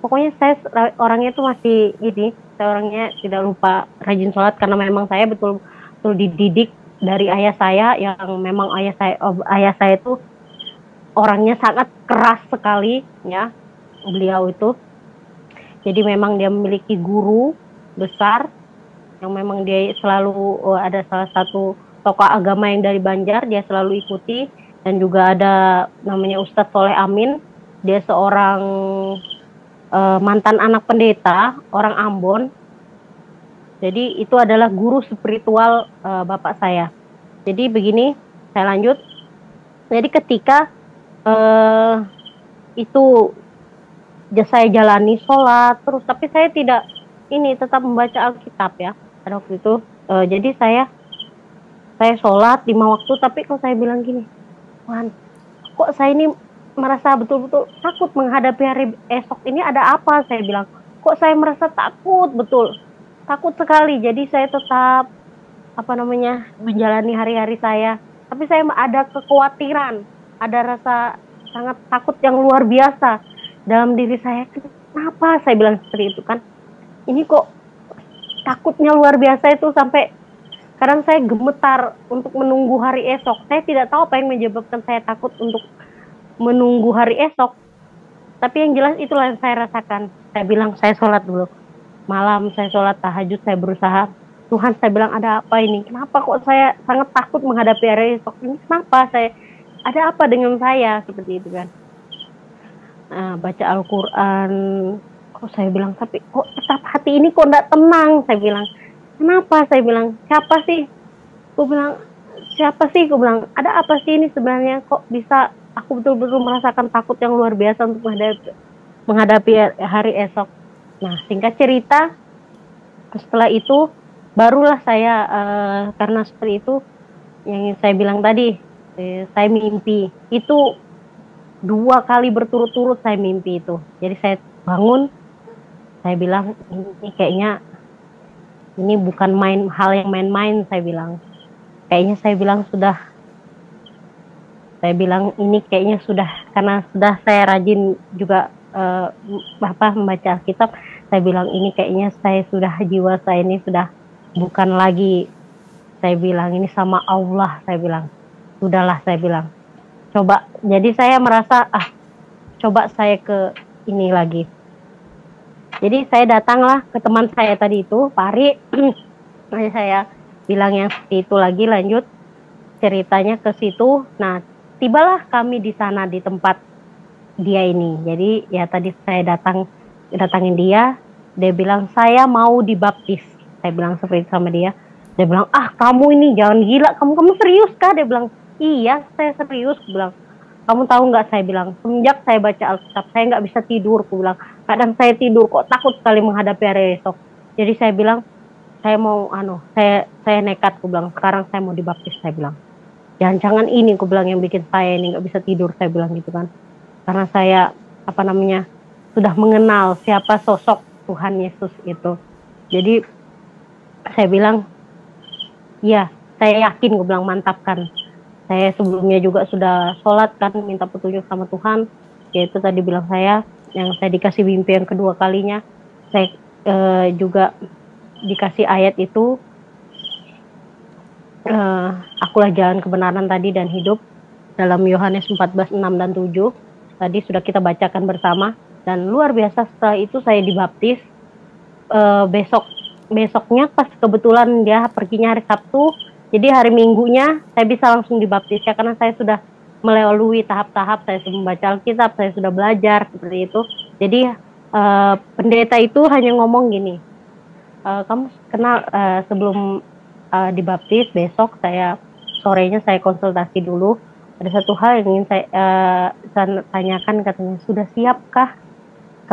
pokoknya saya orangnya itu masih saya orangnya tidak lupa rajin sholat, karena memang saya betul-betul dididik dari ayah saya, yang memang ayah saya itu orangnya sangat keras sekali ya, beliau itu. Jadi memang dia memiliki guru besar yang memang dia selalu ada salah satu tokoh agama yang dari Banjar dia selalu ikuti, dan juga ada namanya Ustadz Soleh Amin. Dia seorang mantan anak pendeta, orang Ambon. Jadi itu adalah guru spiritual bapak saya. Jadi begini, saya lanjut. Jadi ketika itu saya jalani sholat terus, tapi saya tidak tetap membaca Alkitab ya pada waktu itu. Jadi saya sholat 5 waktu, tapi kok saya bilang gini, Tuhan, kok saya ini merasa betul-betul takut menghadapi hari esok ini, ada apa? Saya bilang, kok saya merasa takut betul, takut sekali. Jadi saya tetap menjalani hari-hari saya, tapi saya ada kekhawatiran, ada rasa sangat takut yang luar biasa dalam diri saya. Kenapa saya bilang seperti itu kan? Ini kok takutnya luar biasa itu sampai kadang saya gemetar untuk menunggu hari esok. Saya tidak tahu apa yang menyebabkan saya takut untuk menunggu hari esok. Tapi yang jelas itulah yang saya rasakan. Saya bilang, saya sholat dulu. Malam saya sholat tahajud, saya berusaha. Tuhan, saya bilang, ada apa ini? Kenapa kok saya sangat takut menghadapi hari esok ini? Kenapa ada apa dengan saya? Seperti itu kan. Baca Al-Quran. Kok saya bilang, tapi kok tetap hati ini kok tidak tenang? Saya bilang, kenapa? Saya bilang, siapa sih? Aku bilang, siapa sih? Aku bilang, ada apa sih ini sebenarnya? Kok bisa aku betul-betul merasakan takut yang luar biasa untuk menghadapi hari esok. Nah, singkat cerita, setelah itu barulah saya karena seperti itu yang saya bilang tadi, saya mimpi itu 2 kali berturut-turut. Saya mimpi itu. Jadi saya bangun, saya bilang, ini kayaknya ini bukan hal yang main-main. Saya bilang, kayaknya ini kayaknya sudah, karena sudah saya rajin juga membaca Alkitab. Saya bilang, ini kayaknya jiwa saya ini sudah bukan lagi. Saya bilang, ini sama Allah. Saya bilang, sudahlah. Saya bilang, coba. Jadi saya merasa coba saya ke ini lagi. Jadi saya datanglah ke teman saya tadi itu, Pak Ari. Saya bilang yang seperti itu lagi, lanjut ceritanya ke situ. Nah, tibalah kami di sana di tempat dia ini. Jadi ya tadi saya datangin dia bilang, saya mau dibaptis. Saya bilang seperti itu sama dia. Dia bilang, kamu ini jangan gila, kamu serius kah? Dia bilang, iya saya serius. Aku bilang, kamu tahu nggak? Saya bilang, semenjak saya baca Alkitab saya nggak bisa tidur. Aku bilang, kadang saya tidur kok takut sekali menghadapi hari esok. Jadi saya bilang, saya mau saya nekat. Aku bilang, sekarang saya mau dibaptis. Saya bilang, jangan ini, aku bilang, yang bikin saya ini nggak bisa tidur. Saya bilang gitu kan, karena saya sudah mengenal siapa sosok Tuhan Yesus itu. Jadi saya bilang, ya saya yakin. Aku bilang, mantapkan. Saya sebelumnya juga sudah sholat kan, minta petunjuk sama Tuhan. Yaitu tadi bilang saya, yang saya dikasih mimpi yang kedua kalinya, saya juga dikasih ayat itu, akulah jalan kebenaran tadi dan hidup, dalam Yohanes 14:6 dan 7. Tadi sudah kita bacakan bersama. Dan luar biasa, setelah itu saya dibaptis. Besoknya pas kebetulan dia perginya hari Sabtu, jadi hari Minggunya saya bisa langsung dibaptis ya, karena saya sudah melalui tahap-tahap, saya sudah membaca Alkitab, saya sudah belajar seperti itu. Jadi pendeta itu hanya ngomong gini, kamu kenal, sebelum dibaptis besok sorenya saya konsultasi dulu. Ada satu hal yang ingin saya tanyakan, katanya, sudah siapkah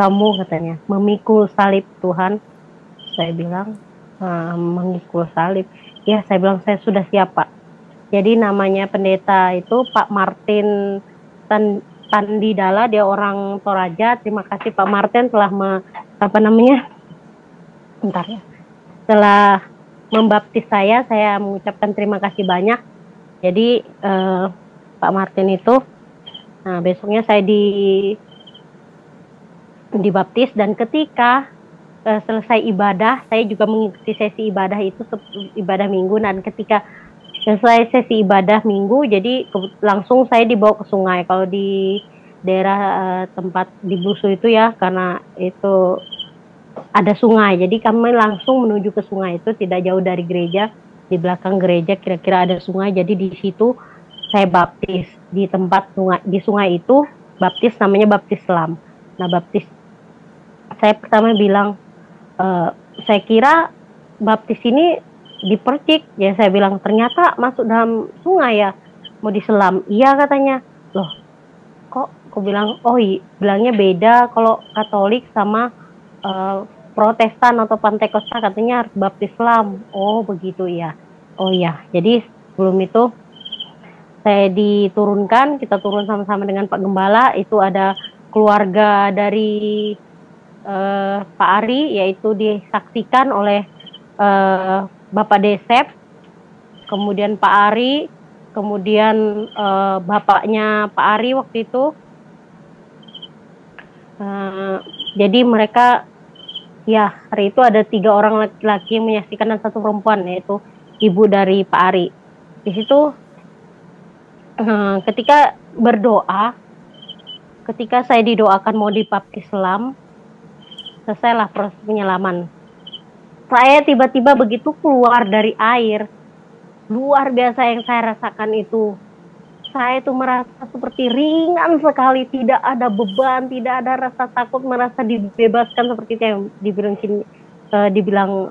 kamu, katanya, memikul salib Tuhan? Saya bilang, memikul salib. Ya, saya bilang, saya sudah siap, Pak. Jadi namanya pendeta itu Pak Martin Tandidala, dia orang Toraja. Terima kasih Pak Martin telah setelah membaptis saya mengucapkan terima kasih banyak. Jadi Pak Martin itu, besoknya saya dibaptis, dan ketika selesai ibadah, saya juga mengikuti sesi ibadah itu, ibadah minggu. Dan ketika selesai sesi ibadah minggu, jadi langsung saya dibawa ke sungai. Kalau di daerah tempat di Busu itu ya, karena itu ada sungai, jadi kami langsung menuju ke sungai itu, tidak jauh dari gereja. Di belakang gereja kira-kira ada sungai, jadi di situ saya baptis di tempat sungai, di sungai itu. baptis namanya baptis Islam. Nah, baptis saya pertama bilang, saya kira baptis ini dipercik. Ya saya bilang, ternyata masuk dalam sungai ya, mau diselam. Iya katanya. Loh, kok aku bilang, oh iya, bilangnya beda kalau Katolik sama Protestan atau Pantekosta, katanya harus baptis Islam. Oh begitu ya. Oh iya, jadi sebelum itu saya diturunkan, kita turun sama-sama dengan Pak Gembala. Itu ada keluarga dari Pak Ari, yaitu disaksikan oleh Bapak Desep, kemudian Pak Ari, kemudian bapaknya Pak Ari waktu itu. Jadi mereka, ya hari itu ada 3 orang laki-laki yang menyaksikan dan 1 perempuan, yaitu ibu dari Pak Ari. Di situ ketika berdoa, ketika saya didoakan mau dibaptis Islam, selesailah proses penyelaman. Saya tiba-tiba begitu keluar dari air, luar biasa yang saya rasakan itu. Saya itu merasa seperti ringan sekali, tidak ada beban, tidak ada rasa takut, merasa dibebaskan seperti itu yang dibilang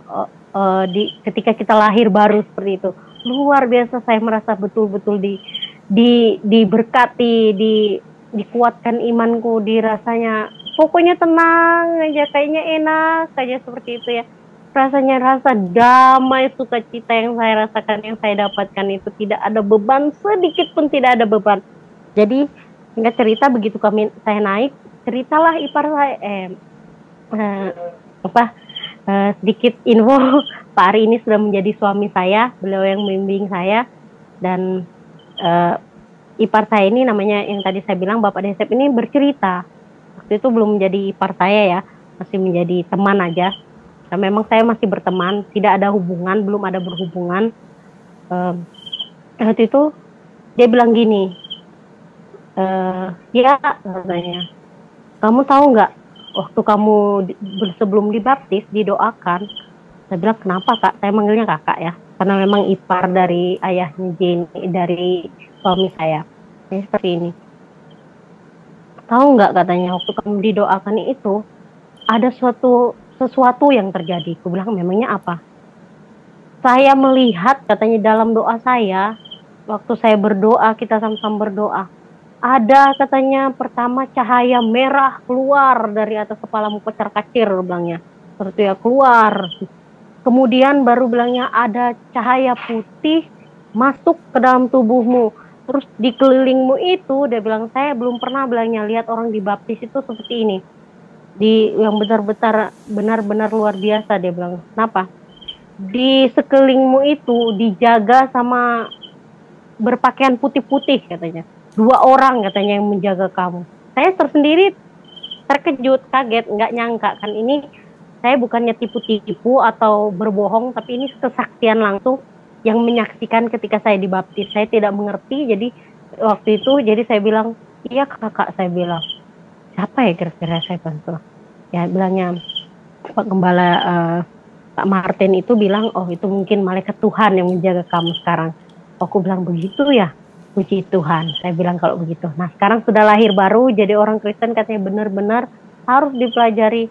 ketika kita lahir baru seperti itu. Luar biasa, saya merasa betul-betul diberkati, dikuatkan imanku, dirasanya pokoknya tenang aja, kayaknya enak aja seperti itu ya. Rasanya rasa damai, sukacita yang saya rasakan, yang saya dapatkan itu tidak ada beban, sedikit pun tidak ada beban. Jadi singkat cerita, begitu saya naik, ceritalah ipar saya sedikit info, Pak Ari ini sudah menjadi suami saya, beliau yang membimbing saya. Dan ipar saya ini namanya, yang tadi saya bilang Bapak Desep ini, bercerita waktu itu belum menjadi ipar saya ya, masih menjadi teman aja. Nah, memang saya masih berteman, tidak ada hubungan, belum ada berhubungan. Waktu itu dia bilang gini, ya katanya, kamu tahu nggak, waktu kamu sebelum dibaptis didoakan. Saya bilang, kenapa kak? Saya manggilnya kakak ya, karena memang ipar dari ayahnya Jenny, dari suami saya. Jadi seperti ini. Tahu nggak katanya, waktu kamu didoakan itu ada sesuatu yang terjadi. Aku bilang, memangnya apa? Saya melihat, katanya, dalam doa saya, waktu saya berdoa, kita sama-sama berdoa, ada katanya pertama cahaya merah keluar dari atas kepalamu, kocar-kacir bilangnya, seperti ya keluar. Kemudian baru bilangnya ada cahaya putih masuk ke dalam tubuhmu. Terus di kelilingmu itu, dia bilang, saya belum pernah bilangnya lihat orang dibaptis itu seperti ini. Yang benar-benar luar biasa, dia bilang. Kenapa? Di sekelilingmu itu dijaga sama berpakaian putih-putih katanya. 2 orang katanya yang menjaga kamu. Saya tersendiri terkejut, kaget, nggak nyangka kan, ini saya bukannya tipu-tipu atau berbohong, tapi ini kesaksian langsung yang menyaksikan ketika saya dibaptis. Saya tidak mengerti, jadi waktu itu jadi saya bilang, iya kakak, saya bilang. Siapa ya kira-kira, saya bantu. Ya bilangnya Pak Gembala, Pak Martin itu bilang, oh itu mungkin malaikat Tuhan yang menjaga kamu sekarang. Aku bilang, begitu ya, puji Tuhan. Saya bilang kalau begitu. Nah sekarang sudah lahir baru, jadi orang Kristen, katanya benar-benar harus dipelajari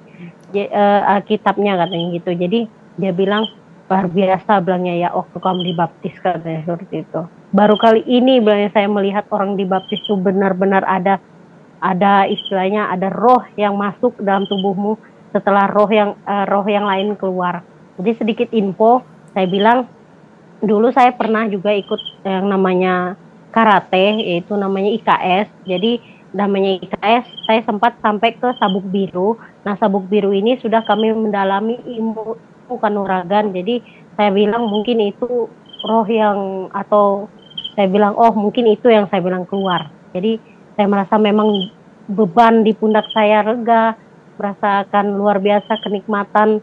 Alkitabnya katanya gitu. Jadi dia bilang, luar biasa bilangnya ya, waktu kamu dibaptis katanya seperti itu. Baru kali ini bilangnya saya melihat orang dibaptis itu benar-benar ada istilahnya, ada roh yang masuk dalam tubuhmu setelah roh yang lain keluar. Jadi sedikit info, saya bilang dulu saya pernah juga ikut yang namanya karate, yaitu namanya IKS. Jadi namanya IKS, saya sempat sampai ke Sabuk Biru. Nah Sabuk Biru ini sudah kami mendalami ilmu kanuragan. Jadi saya bilang mungkin itu roh yang, atau saya bilang, oh mungkin itu yang saya bilang keluar. Jadi saya merasa memang beban di pundak saya rega, merasakan luar biasa kenikmatan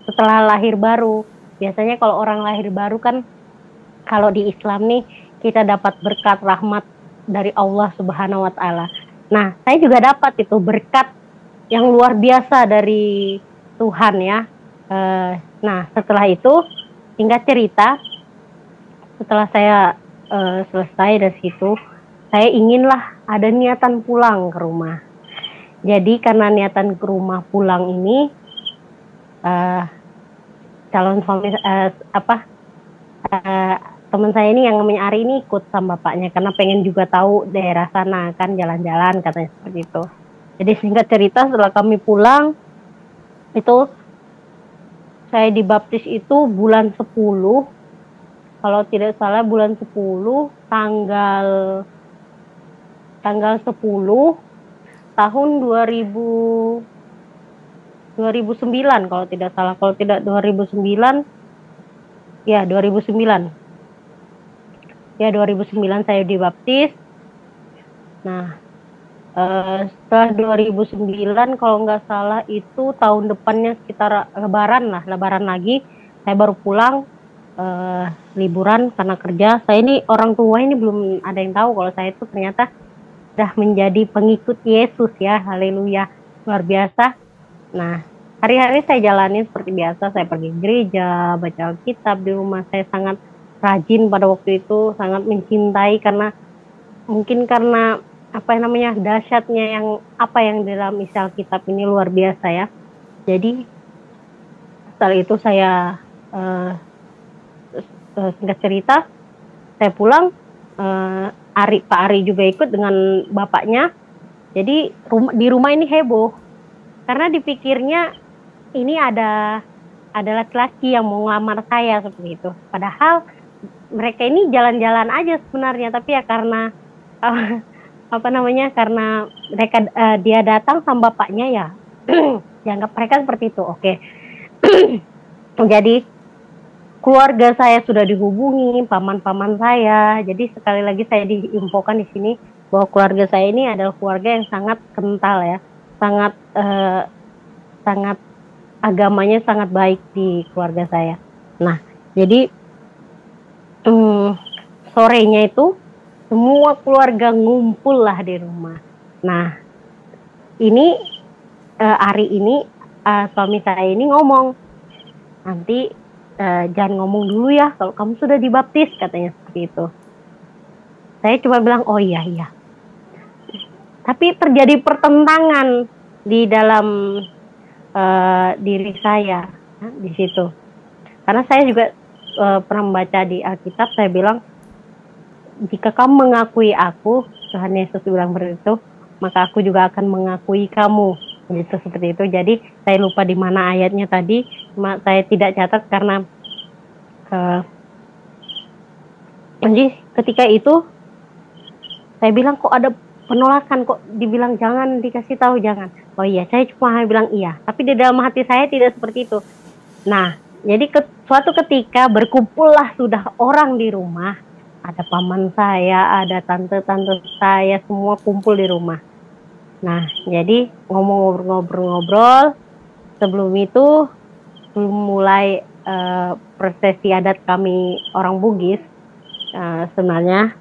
setelah lahir baru. Biasanya kalau orang lahir baru kan, kalau di Islam nih, kita dapat berkat rahmat dari Allah Subhanahu wa Ta'ala. Nah, saya juga dapat itu berkat yang luar biasa dari Tuhan ya. Nah, setelah itu, singkat cerita, setelah saya selesai dari situ, saya inginlah ada niatan pulang ke rumah. Jadi karena niatan ke rumah pulang ini, calon suami teman saya ini yang namanya Ari ini ikut sama bapaknya karena pengen juga tahu daerah sana kan, jalan-jalan katanya seperti itu. Jadi singkat cerita, setelah kami pulang itu saya dibaptis itu bulan 10, kalau tidak salah bulan 10 tanggal 10 tahun 2009 kalau tidak salah, kalau tidak 2009 ya 2009 saya dibaptis. Nah, setelah 2009 kalau nggak salah itu tahun depannya sekitar lebaran lagi saya baru pulang liburan karena kerja. Saya ini orang tua ini belum ada yang tahu kalau saya itu ternyata sudah menjadi pengikut Yesus ya, haleluya, luar biasa. Nah, hari-hari saya jalani seperti biasa, saya pergi gereja, baca Alkitab di rumah. Saya sangat rajin pada waktu itu, sangat mencintai karena mungkin karena dahsyatnya yang di dalam isi Alkitab ini luar biasa ya. Jadi setelah itu saya singkat cerita saya pulang, Pak Ari juga ikut dengan bapaknya. Jadi di rumah ini heboh karena dipikirnya ini ada laki-laki yang mau ngelamar saya seperti itu. Padahal mereka ini jalan-jalan aja sebenarnya, tapi ya karena karena mereka dia datang sama bapaknya ya dianggap mereka seperti itu. Oke. Jadi keluarga saya sudah dihubungi, paman-paman saya. Jadi sekali lagi saya diinfokan di sini bahwa keluarga saya ini adalah keluarga yang sangat kental ya, sangat agamanya sangat baik di keluarga saya. Nah, jadi sorenya itu semua keluarga ngumpul lah di rumah. Nah, ini Ari ini suami saya ini ngomong, nanti jangan ngomong dulu ya kalau kamu sudah dibaptis, katanya seperti itu. Saya cuma bilang oh iya. Tapi terjadi pertentangan di dalam diri saya di situ. Karena saya juga pernah membaca di Alkitab, saya bilang jika kamu mengakui aku, Tuhan Yesus bilang begitu, maka aku juga akan mengakui kamu. Gitu, seperti itu. Jadi saya lupa di mana ayatnya tadi, saya tidak catat karena jadi ketika itu saya bilang kok ada penolakan, kok dibilang jangan dikasih tahu, jangan. Oh iya, saya cuma bilang iya, tapi di dalam hati saya tidak seperti itu. Nah, jadi suatu ketika berkumpullah sudah orang di rumah, ada paman saya, ada tante-tante saya, semua kumpul di rumah. Nah, jadi ngobrol-ngobrol. Sebelum itu, sebelum mulai prosesi adat kami orang Bugis, sebenarnya,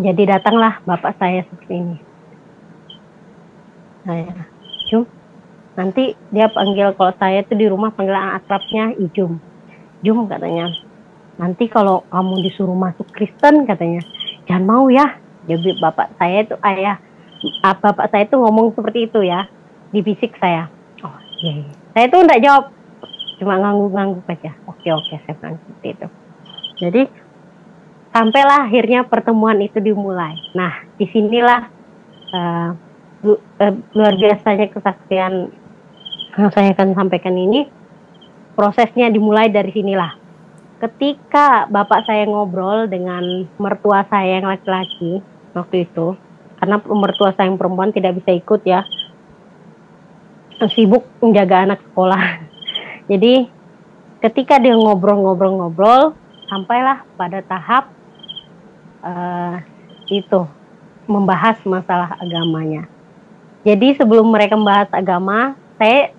jadi datanglah bapak saya seperti ini. Saya, Jum, nanti dia panggil, kalau saya itu di rumah panggilan akrabnya Ijum. Jum, katanya, nanti kalau kamu disuruh masuk Kristen, katanya, jangan mau ya. Jadi bapak saya itu bapak saya itu ngomong seperti itu ya, dibisik saya. Oh iya. Saya itu enggak jawab, cuma ngangguk-ngangguk aja. Oke, saya bilang seperti itu. Jadi sampailah akhirnya pertemuan itu dimulai. Nah, disinilah luar biasanya kesaksian yang saya akan sampaikan ini. Prosesnya dimulai dari sinilah. Ketika bapak saya ngobrol dengan mertua saya yang laki-laki waktu itu, karena mertua saya yang perempuan tidak bisa ikut ya, sibuk menjaga anak sekolah. Jadi ketika dia ngobrol, sampailah pada tahap itu membahas masalah agamanya. Jadi sebelum mereka membahas agama, saya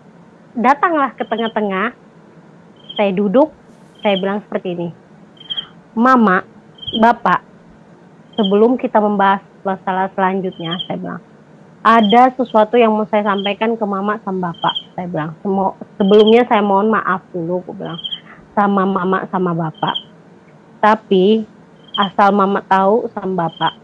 datanglah ke tengah-tengah, saya duduk. Saya bilang seperti ini, Mama, Bapak, sebelum kita membahas masalah selanjutnya, saya bilang, ada sesuatu yang mau saya sampaikan ke Mama sama Bapak. Saya bilang, sebelumnya saya mohon maaf dulu, aku bilang, sama Mama sama Bapak. Tapi asal Mama tahu sama Bapak,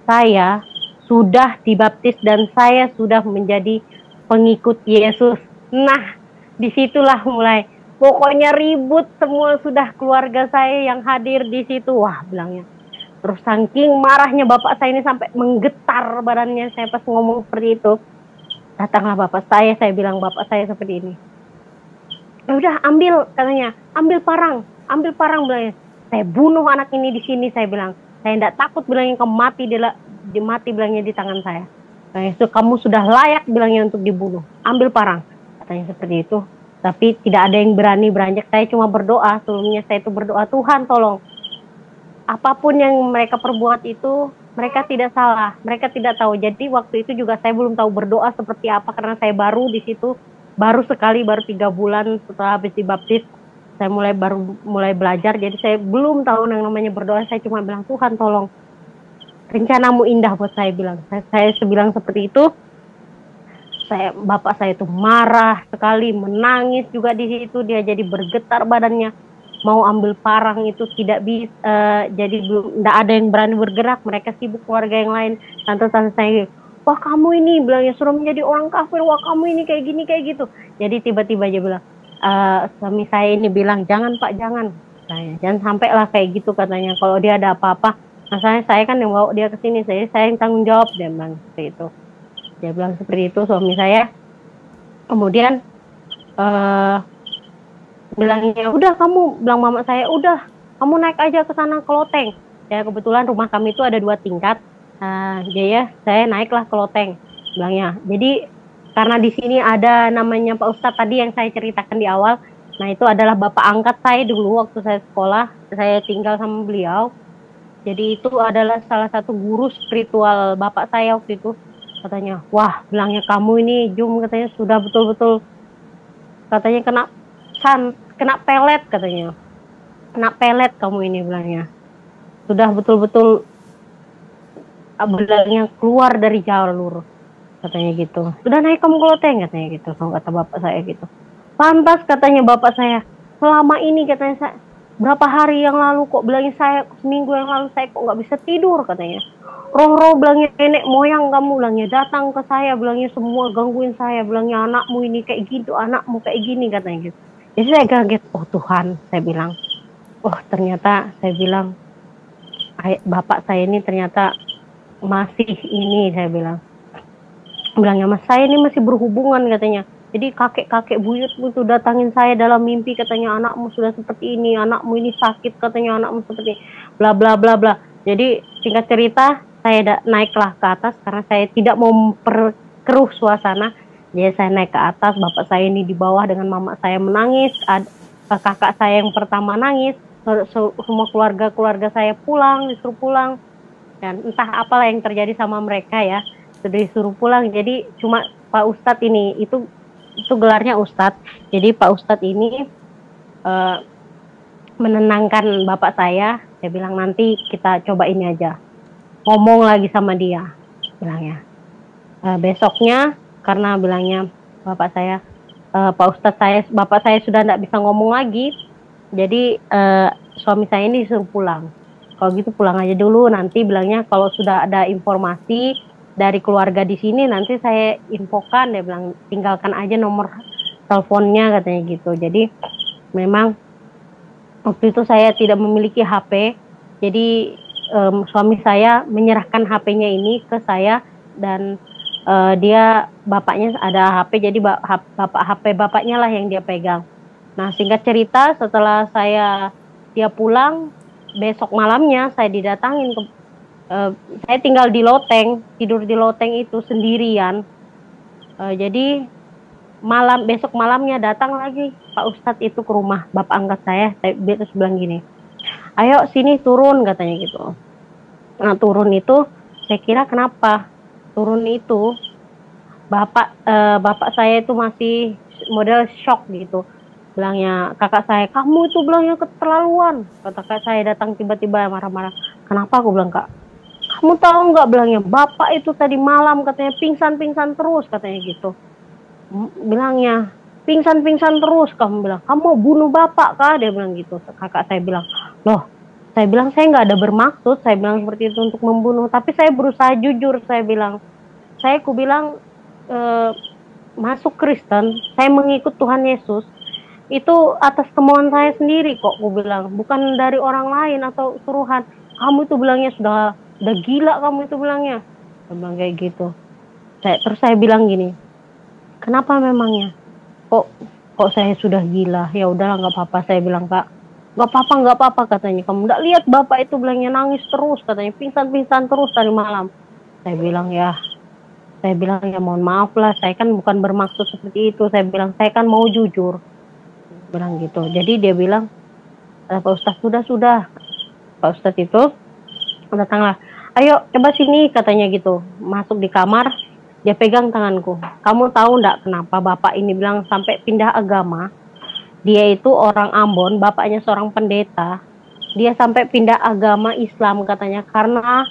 saya sudah dibaptis dan saya sudah menjadi pengikut Yesus. Nah, disitulah mulai. Pokoknya ribut semua, sudah keluarga saya yang hadir di situ. Wah, bilangnya. Terus saking marahnya bapak saya ini sampai menggetar badannya saya pas ngomong seperti itu. Datanglah bapak saya bilang bapak saya seperti ini. Udah ambil, katanya, ambil parang bilangnya. Saya bunuh anak ini di sini, saya bilang. Saya tidak takut bilangnya kamu mati bilangnya di tangan saya. Nah, itu kamu sudah layak bilangnya untuk dibunuh. Ambil parang, katanya seperti itu. Tapi tidak ada yang berani beranjak. Saya cuma berdoa. Sebelumnya saya itu berdoa, Tuhan tolong. Apapun yang mereka perbuat itu, mereka tidak salah. Mereka tidak tahu. Jadi waktu itu juga saya belum tahu berdoa seperti apa karena saya baru di situ. Baru 3 bulan setelah habis dibaptis, saya mulai belajar. Jadi saya belum tahu yang namanya berdoa. Saya cuma bilang, Tuhan tolong, rencanamu indah buat saya bilang. Saya bilang seperti itu. Bapak saya itu marah sekali, menangis juga di situ. Dia jadi bergetar badannya, mau ambil parang itu tidak bisa. Jadi tidak ada yang berani bergerak. Mereka sibuk, keluarga yang lain. Tante-tante saya, wah kamu ini bilangnya suruh menjadi orang kafir, wah kamu ini kayak gini kayak gitu. Jadi tiba-tiba aja bilang, suami saya ini bilang, jangan Pak, jangan sampai lah kayak gitu katanya. Kalau dia ada apa-apa, masalahnya saya kan yang bawa dia ke sini, saya yang tanggung jawab, dia bilang seperti itu. Dia bilang seperti itu suami saya. Kemudian bilangnya, udah kamu, bilang mama saya, udah kamu naik aja ke sana ke loteng. Ya kebetulan rumah kami itu ada 2 tingkat. Saya naiklah ke loteng, bilangnya. Jadi karena di sini ada namanya Pak Ustadz tadi yang saya ceritakan di awal. Nah itu adalah bapak angkat saya dulu waktu saya sekolah. Saya tinggal sama beliau. Jadi itu adalah salah satu guru spiritual bapak saya waktu itu. Katanya, wah bilangnya kamu ini Jum, katanya sudah betul-betul, katanya kena pelet katanya. Kena pelet kamu ini bilangnya. Sudah betul-betul bilangnya keluar dari jalur, katanya gitu. Sudah naik kamu ke loteng, katanya gitu. Kata bapak saya gitu. Pantas katanya bapak saya, selama ini katanya saya, berapa hari yang lalu kok bilangnya saya, seminggu yang lalu saya kok nggak bisa tidur katanya. Roh-roh bilangnya nenek moyang kamu bilangnya datang ke saya, bilangnya semua gangguin saya, bilangnya anakmu ini kayak gitu, anakmu kayak gini katanya gitu. Jadi saya kaget, oh Tuhan, saya bilang. Oh ternyata saya bilang, bapak saya ini ternyata masih ini, saya bilang. Bilangnya, mas saya ini masih berhubungan katanya. Jadi kakek-kakek buyutmu tuh datangin saya dalam mimpi, katanya anakmu sudah seperti ini, anakmu ini sakit, katanya anakmu seperti bla bla bla bla. Jadi singkat cerita, saya naiklah ke atas karena saya tidak mau memperkeruh suasana. Jadi saya naik ke atas, bapak saya ini di bawah dengan mama saya menangis, kakak saya yang pertama nangis, semua keluarga saya pulang, disuruh pulang. Dan entah apalah yang terjadi sama mereka ya, sudah disuruh pulang. Jadi cuma Pak Ustadz ini, itu gelarnya Ustadz. Jadi Pak Ustadz ini menenangkan bapak saya bilang nanti kita coba ini aja, ngomong lagi sama dia, bilangnya. Besoknya karena bilangnya bapak saya, Pak Ustadz bapak saya sudah tidak bisa ngomong lagi, jadi suami saya ini disuruh pulang. Kalau gitu pulang aja dulu, nanti bilangnya kalau sudah ada informasi dari keluarga di sini nanti saya infokan, dia bilang tinggalkan aja nomor teleponnya katanya gitu. Jadi memang waktu itu saya tidak memiliki HP, jadi suami saya menyerahkan HP-nya ini ke saya dan dia bapaknya ada HP, jadi HP bapaknya lah yang dia pegang. Nah singkat cerita setelah dia pulang, besok malamnya saya didatangin saya tinggal di loteng, tidur di loteng itu sendirian. Jadi besok malamnya datang lagi Pak Ustadz itu ke rumah bapak angkat saya terus bilang gini, ayo sini turun katanya gitu. Nah turun itu saya kira kenapa turun itu bapak saya itu masih model shock gitu. Bilangnya kakak saya, kamu itu bilangnya keterlaluan. Kata kakak saya datang tiba-tiba marah-marah. Kenapa? Aku bilang, kak, kamu tahu nggak bilangnya bapak itu tadi malam katanya pingsan terus katanya gitu. Bilangnya pingsan terus, kamu bilang kamu mau bunuh bapak kah? Dia bilang gitu. Kakak saya bilang, loh Saya bilang saya nggak ada bermaksud, saya bilang seperti itu untuk membunuh, tapi saya berusaha jujur, saya bilang. Ku bilang masuk Kristen, saya mengikut Tuhan Yesus, itu atas kemauan saya sendiri kok, ku bilang. Bukan dari orang lain atau suruhan. Kamu itu bilangnya udah gila kamu itu bilangnya. Saya bilang kayak gitu. Terus saya bilang gini, kenapa memangnya? Kok saya sudah gila? Ya udahlah nggak apa-apa, saya bilang, Kak. Nggak apa-apa katanya. Kamu nggak lihat bapak itu bilangnya nangis terus katanya, pingsan terus dari malam. Saya bilang ya mohon maaf lah, saya kan bukan bermaksud seperti itu. Saya bilang saya kan mau jujur, bilang gitu. Jadi dia bilang, Pak Ustadz sudah. Pak Ustadz itu datanglah, ayo coba sini katanya gitu. Masuk di kamar, dia pegang tanganku. Kamu tahu nggak kenapa bapak ini bilang sampai pindah agama? Dia itu orang Ambon, bapaknya seorang pendeta. Dia sampai pindah agama Islam katanya, karena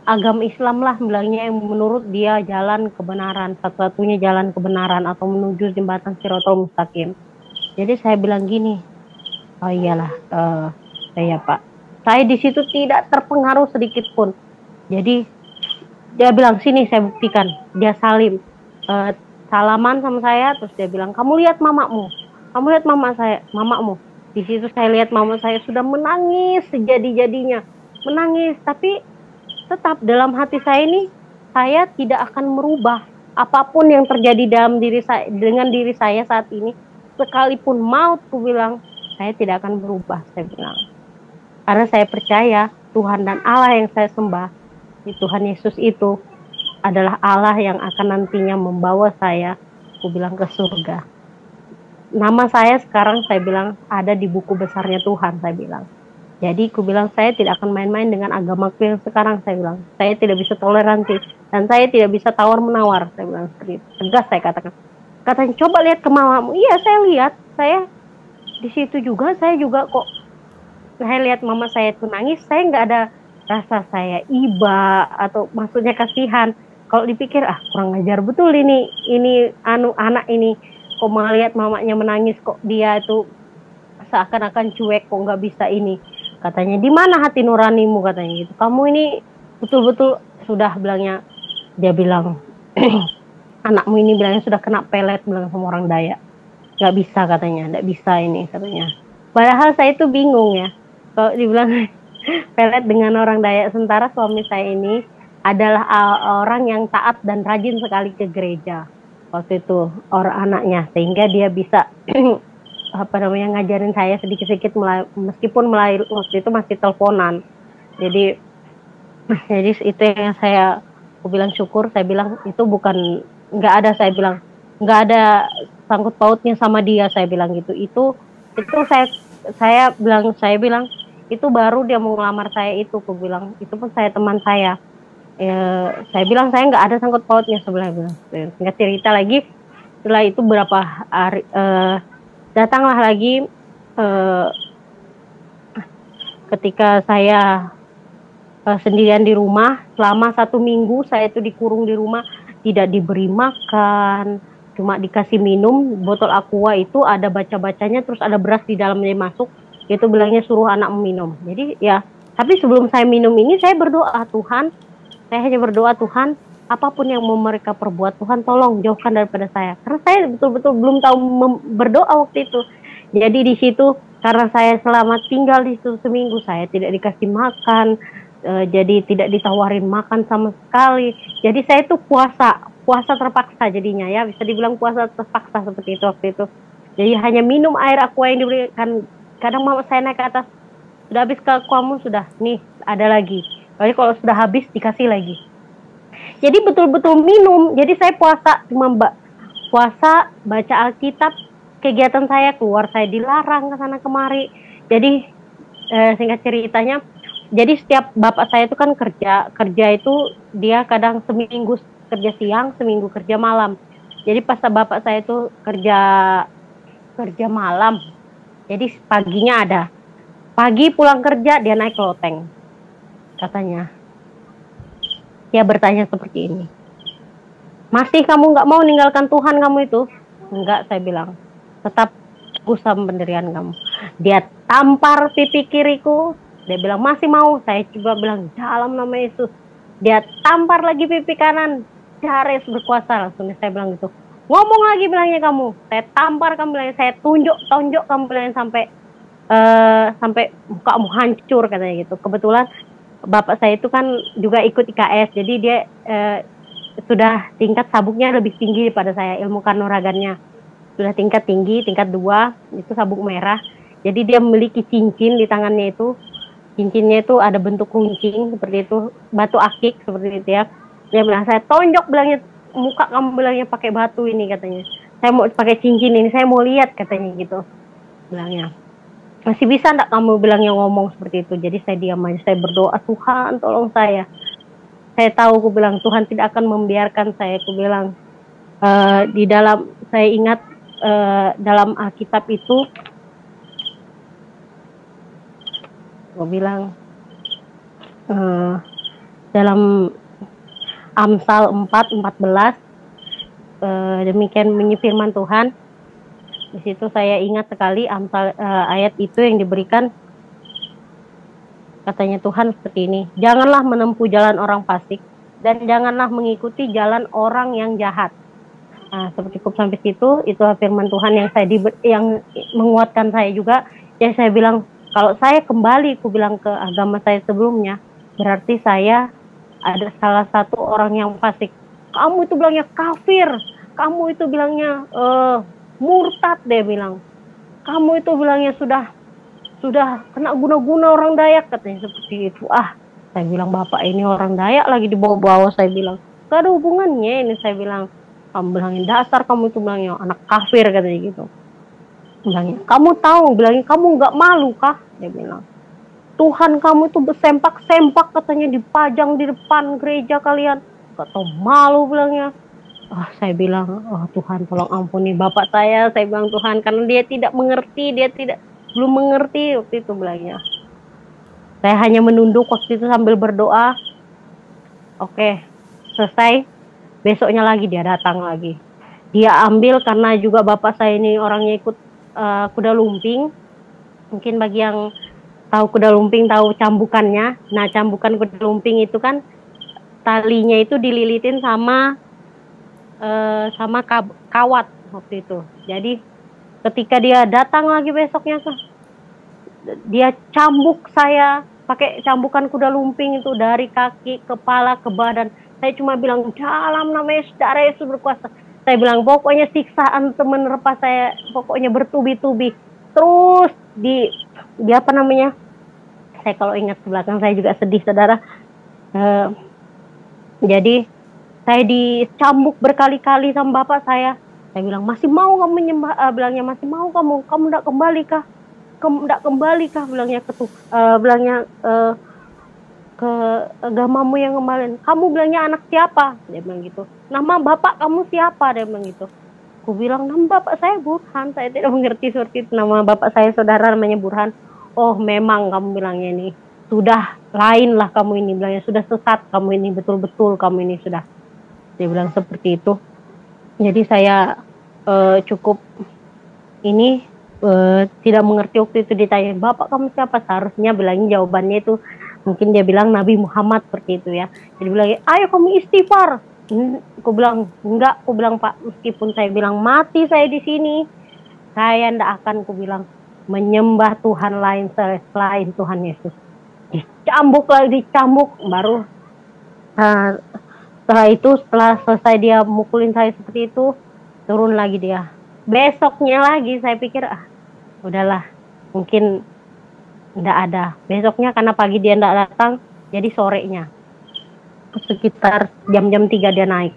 agama Islam lah bilangnya yang menurut dia jalan kebenaran, satu-satunya jalan kebenaran atau menuju jembatan Shirathul Mustaqim. Jadi saya bilang gini, oh iyalah, saya Pak, saya di situ tidak terpengaruh sedikit pun. Jadi dia bilang sini saya buktikan, dia salaman sama saya, terus dia bilang kamu lihat mamamu. Kamu lihat mamamu. Di situ saya lihat mama saya sudah menangis sejadi-jadinya. Menangis, tapi tetap dalam hati saya ini, saya tidak akan merubah apapun yang terjadi dengan diri saya saat ini. Sekalipun maut, ku bilang, saya tidak akan berubah, saya bilang. Karena saya percaya Tuhan dan Allah yang saya sembah, Tuhan Yesus itu adalah Allah yang akan nantinya membawa saya, ku bilang, ke surga. Nama saya sekarang saya bilang ada di buku besarnya Tuhan, saya bilang. Jadi ku bilang saya tidak akan main-main dengan agamaku yang sekarang, saya bilang. Saya tidak bisa toleransi dan saya tidak bisa tawar-menawar, saya bilang seperti itu. Tegas saya katakan. Katanya coba lihat ke mamamu. Iya saya lihat, saya di situ juga, saya juga kok. Saya lihat mama saya itu nangis, saya nggak ada rasa saya iba atau maksudnya kasihan. Kalau dipikir kurang ajar betul ini anak ini. Kok melihat mamanya menangis, kok dia itu seakan-akan cuek, kok nggak bisa ini. Katanya, di mana hati nuranimu, katanya gitu. Kamu ini betul-betul sudah bilangnya, dia bilang, anakmu ini bilangnya sudah kena pelet, bilang sama orang Dayak. Nggak bisa katanya, nggak bisa ini katanya. Padahal saya itu bingung ya, kalau dibilang pelet dengan orang Dayak, sementara suami saya ini adalah orang yang taat dan rajin sekali ke gereja. Waktu itu orang anaknya, sehingga dia bisa ngajarin saya sedikit-sedikit meskipun waktu itu masih teleponan. Jadi itu yang aku bilang syukur. Saya bilang itu bukan, nggak ada, saya bilang nggak ada sangkut pautnya sama dia, saya bilang gitu. Itu saya bilang itu baru dia mau ngelamar saya, itu aku bilang itu pun saya teman saya. Saya bilang saya nggak ada sangkut pautnya sebenarnya. Singkat cerita lagi, setelah itu berapa hari datanglah lagi ketika saya sendirian di rumah selama 1 minggu. Saya itu dikurung di rumah, tidak diberi makan, cuma dikasih minum botol aqua, itu ada baca-bacanya, terus ada beras di dalamnya masuk, itu bilangnya suruh anak minum. Jadi ya, tapi sebelum saya minum ini saya berdoa, saya hanya berdoa, Tuhan, apapun yang mau mereka perbuat, Tuhan tolong jauhkan daripada saya. Karena saya betul-betul belum tahu berdoa waktu itu. Jadi di situ, karena saya selama tinggal di situ seminggu, saya tidak dikasih makan, jadi tidak ditawarin makan sama sekali. Jadi saya itu puasa terpaksa jadinya ya, bisa dibilang puasa terpaksa seperti itu waktu itu. Jadi hanya minum air aqua yang diberikan. Kadang mama saya naik ke atas, sudah habis ke aquamu, sudah, nih ada lagi. Jadi kalau sudah habis dikasih lagi. Jadi betul-betul minum. Jadi saya puasa baca Alkitab. Kegiatan saya keluar saya dilarang ke sana kemari. Jadi singkat ceritanya, jadi setiap bapak saya itu kan kerja itu dia kadang seminggu kerja siang, seminggu kerja malam. Jadi pas bapak saya itu kerja malam. Jadi paginya ada. Pagi pulang kerja dia naik loteng. Katanya, dia bertanya seperti ini, masih kamu nggak mau meninggalkan Tuhan kamu itu? Enggak, saya bilang, tetap teguh sama pendirian kamu. Dia tampar pipi kiriku, Dia bilang masih mau. Saya coba bilang dalam nama Yesus. Dia tampar lagi pipi kanan. Darah Yesus berkuasa. Langsung saya bilang gitu. Ngomong lagi bilangnya kamu. Saya tampar kamu bilangnya. Saya tonjok kamu bilangnya sampai mukamu hancur katanya gitu. Kebetulan bapak saya itu kan juga ikut IKS. Jadi dia sudah tingkat sabuknya lebih tinggi daripada saya. Ilmu kanuragannya sudah tingkat tinggi, tingkat 2. Itu sabuk merah. Jadi dia memiliki cincin di tangannya itu. Cincinnya itu ada bentuk runcing seperti itu, batu akik seperti itu ya. Dia bilang, saya tonjok bilangnya muka kamu bilangnya pakai batu ini katanya. Saya mau pakai cincin ini, saya mau lihat katanya gitu. Bilangnya. Masih bisa enggak kamu bilangnya ngomong seperti itu? Jadi saya diam aja, saya berdoa, Tuhan tolong saya. Saya tahu, aku bilang Tuhan tidak akan membiarkan saya. Aku bilang di dalam, saya ingat dalam Alkitab itu, aku bilang dalam Amsal 4:14 demikian bunyi firman Tuhan. Di situ saya ingat sekali Amsal ayat itu yang diberikan, katanya Tuhan seperti ini, janganlah menempuh jalan orang fasik dan janganlah mengikuti jalan orang yang jahat. Nah, seperti cukup sampai situ, itulah firman Tuhan yang menguatkan saya juga. Jadi saya bilang, kalau saya kembali, aku bilang ke agama saya sebelumnya, berarti saya ada salah satu orang yang fasik. Kamu itu bilangnya kafir, kamu itu bilangnya murtad, dia bilang. Kamu itu bilangnya sudah kena guna-guna orang Dayak, katanya seperti itu. Saya bilang, Bapak ini orang Dayak lagi dibawa-bawa, saya bilang. Gak ada hubungannya ini, saya bilang. Kamu bilangin dasar kamu itu bilangnya anak kafir, katanya gitu. Bilangnya, kamu tahu, bilangnya kamu nggak malu kah? Dia bilang, Tuhan kamu itu bersempak-sempak katanya dipajang di depan gereja kalian. Gak tahu malu bilangnya. Saya bilang, Tuhan tolong ampuni bapak saya bilang Tuhan, karena dia tidak mengerti, belum mengerti waktu itu bilangnya. Saya hanya menunduk waktu itu sambil berdoa. Oke, selesai. Besoknya lagi dia datang lagi. Dia ambil, karena juga bapak saya ini orangnya ikut kuda lumping. Mungkin bagi yang tahu kuda lumping tahu cambukannya. Nah, cambukan kuda lumping itu kan talinya itu dililitin sama kawat waktu itu. Jadi ketika dia datang lagi besoknya, dia cambuk saya pakai cambukan kuda lumping itu dari kaki, kepala, ke badan. Saya cuma bilang, dalam nama Yesus, darah Yesus berkuasa. Saya bilang, pokoknya siksaan teman menerpa saya, pokoknya bertubi-tubi. Terus dia apa namanya? Saya kalau ingat ke belakang saya juga sedih, saudara. Jadi saya dicambuk berkali-kali sama bapak saya. Saya bilang, masih mau kamu menyembah? Bilangnya, masih mau kamu tidak kembali kah? Kamu tidak kembali kah? Bilangnya ke agamamu yang kemarin. Kamu bilangnya anak siapa? Dia bilang gitu. Nama bapak kamu siapa? Dia bilang gitu. Aku bilang, nama bapak saya Burhan. Saya tidak mengerti seperti itu. Nama bapak saya saudara namanya Burhan. Oh, memang kamu bilangnya ini sudah lain lah kamu ini. Bilangnya sudah sesat kamu ini, betul-betul kamu ini sudah. Dia bilang seperti itu. Jadi saya cukup ini tidak mengerti waktu itu. Ditanya, bapak kamu siapa? Seharusnya bilangnya jawabannya itu, mungkin dia bilang Nabi Muhammad seperti itu ya. Jadi bilang, ayo kamu istighfar. Aku bilang, enggak. Aku bilang, Pak, meskipun saya bilang mati saya di sini, saya tidak akan, aku bilang, menyembah Tuhan lain selain Tuhan Yesus. Dicambuk baru setelah selesai dia mukulin saya seperti itu, turun lagi dia. Besoknya lagi saya pikir, udahlah, mungkin tidak ada. Besoknya karena pagi dia tidak datang, jadi sorenya sekitar jam-jam 3 dia naik.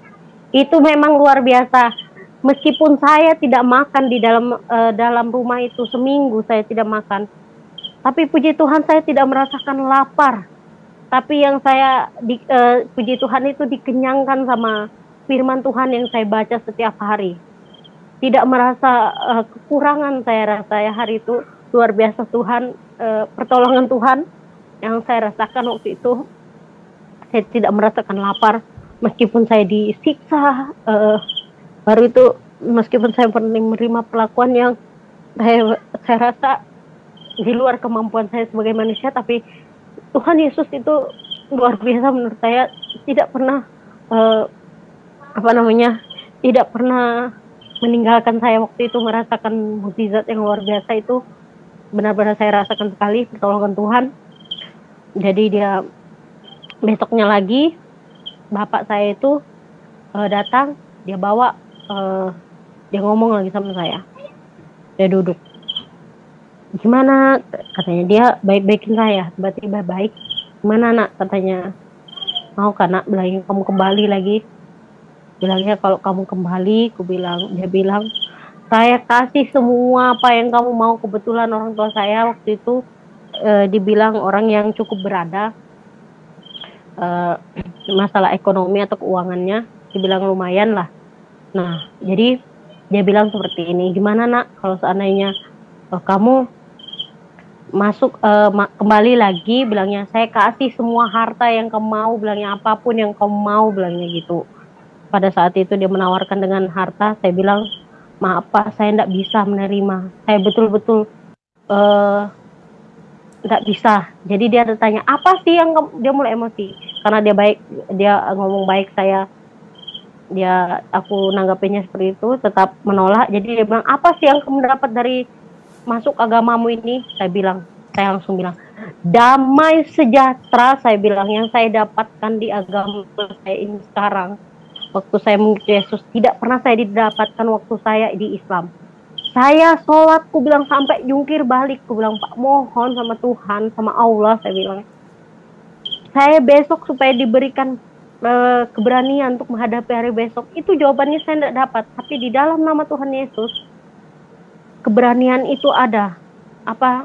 Itu memang luar biasa. Meskipun saya tidak makan di dalam rumah itu seminggu, saya tidak makan. Tapi puji Tuhan saya tidak merasakan lapar. Tapi yang saya puji Tuhan itu dikenyangkan sama firman Tuhan yang saya baca setiap hari. Tidak merasa kekurangan saya rasa ya hari itu. Luar biasa Tuhan, pertolongan Tuhan yang saya rasakan waktu itu. Saya tidak merasakan lapar meskipun saya disiksa. Baru itu meskipun saya menerima perlakuan yang saya rasa di luar kemampuan saya sebagai manusia, tapi Tuhan Yesus itu luar biasa menurut saya. Tidak pernah tidak pernah meninggalkan saya waktu itu. Merasakan mukjizat yang luar biasa itu benar-benar saya rasakan sekali, pertolongan Tuhan. Jadi dia besoknya lagi bapak saya itu datang, dia bawa dia ngomong lagi sama saya. Dia duduk, gimana katanya, dia baik-baikin saya, tiba-tiba baik. Gimana nak katanya, mau kan nak, bilangin kamu kembali lagi. Bilangnya kalau kamu kembali, dia bilang saya kasih semua apa yang kamu mau. Kebetulan orang tua saya waktu itu dibilang orang yang cukup berada, masalah ekonomi atau keuangannya dibilang lumayan lah. Nah jadi dia bilang seperti ini, gimana nak kalau seandainya kamu masuk kembali lagi, bilangnya saya kasih semua harta yang kamu mau, bilangnya apapun yang kamu mau, bilangnya gitu. Pada saat itu dia menawarkan dengan harta. Saya bilang maaf Pak, saya tidak bisa menerima, saya betul-betul tidak bisa. Jadi dia bertanya apa sih yang dia mulai emosi karena dia baik, dia ngomong baik, aku nanggapinnya seperti itu, tetap menolak. Jadi dia bilang apa sih yang kamu dapat dari masuk agamamu ini? Saya langsung bilang damai sejahtera, saya bilang, yang saya dapatkan di agama saya ini sekarang. Waktu saya mengikuti Yesus tidak pernah saya didapatkan waktu saya di Islam. Saya sholat, ku bilang sampai jungkir balik, ku bilang Pak, mohon sama Tuhan, sama Allah, saya bilang saya besok supaya diberikan keberanian untuk menghadapi hari besok. Itu jawabannya saya tidak dapat, tapi di dalam nama Tuhan Yesus keberanian itu ada. Waktu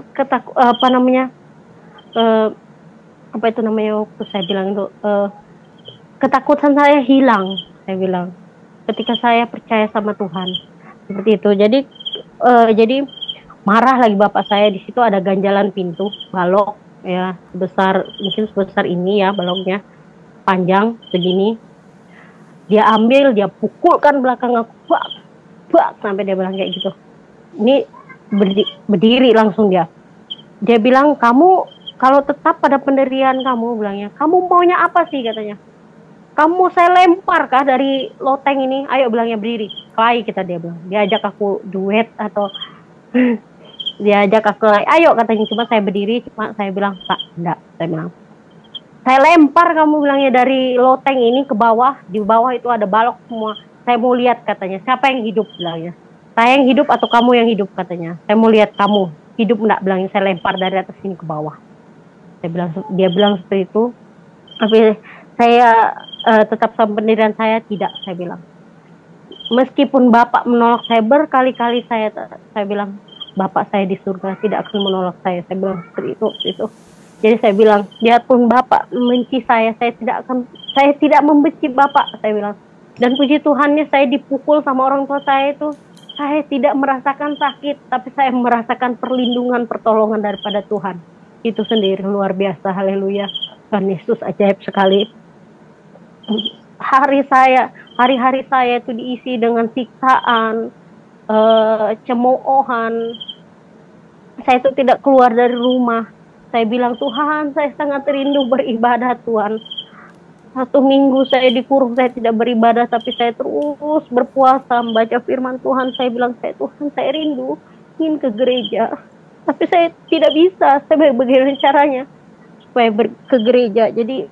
saya bilang itu ketakutan saya hilang, saya bilang, ketika saya percaya sama Tuhan, seperti itu. Jadi marah lagi bapak saya. Di situ ada ganjalan pintu balok ya, mungkin sebesar ini ya, baloknya panjang segini. Dia ambil, dia pukulkan belakang aku, bak sampai dia bilang kayak gitu. Ini berdiri langsung dia bilang, kamu kalau tetap pada pendirian kamu, bilangnya, kamu maunya apa sih katanya, kamu saya lempar kah dari loteng ini, ayo, bilangnya berdiri, kelahi kita, dia bilang, dia ajak aku duet atau dia ajak aku kelahi, ayo katanya. Cuma saya berdiri, cuma saya bilang Pak, enggak, saya bilang saya lempar kamu, bilangnya, dari loteng ini ke bawah. Di bawah itu ada balok semua, saya mau lihat katanya siapa yang hidup, bilangnya, saya yang hidup atau kamu yang hidup katanya, saya mau lihat kamu hidup enggak, bilangnya. Saya lempar dari atas sini ke bawah, dia bilang seperti itu. Tapi saya tetap sama pendirian saya, tidak, saya bilang, meskipun bapak menolak saya berkali-kali, saya bilang bapak saya di surga tidak akan menolak saya bilang seperti itu. Jadi saya bilang, biarpun bapak membenci saya tidak membenci bapak, saya bilang. Dan puji Tuhannya saya dipukul sama orang tua saya itu, saya tidak merasakan sakit, tapi saya merasakan perlindungan, pertolongan daripada Tuhan. Itu sendiri luar biasa, haleluya. Tuhan Yesus ajaib sekali. Hari-hari saya itu diisi dengan siksaan, cemoohan. Saya itu tidak keluar dari rumah. Saya bilang, Tuhan, saya sangat rindu beribadah, Tuhan. 1 minggu saya dikurung, saya tidak beribadah, tapi saya terus berpuasa, membaca firman Tuhan. Saya bilang, Tuhan, saya rindu ingin ke gereja, tapi saya tidak bisa. Saya bagaimana caranya supaya ke gereja? Jadi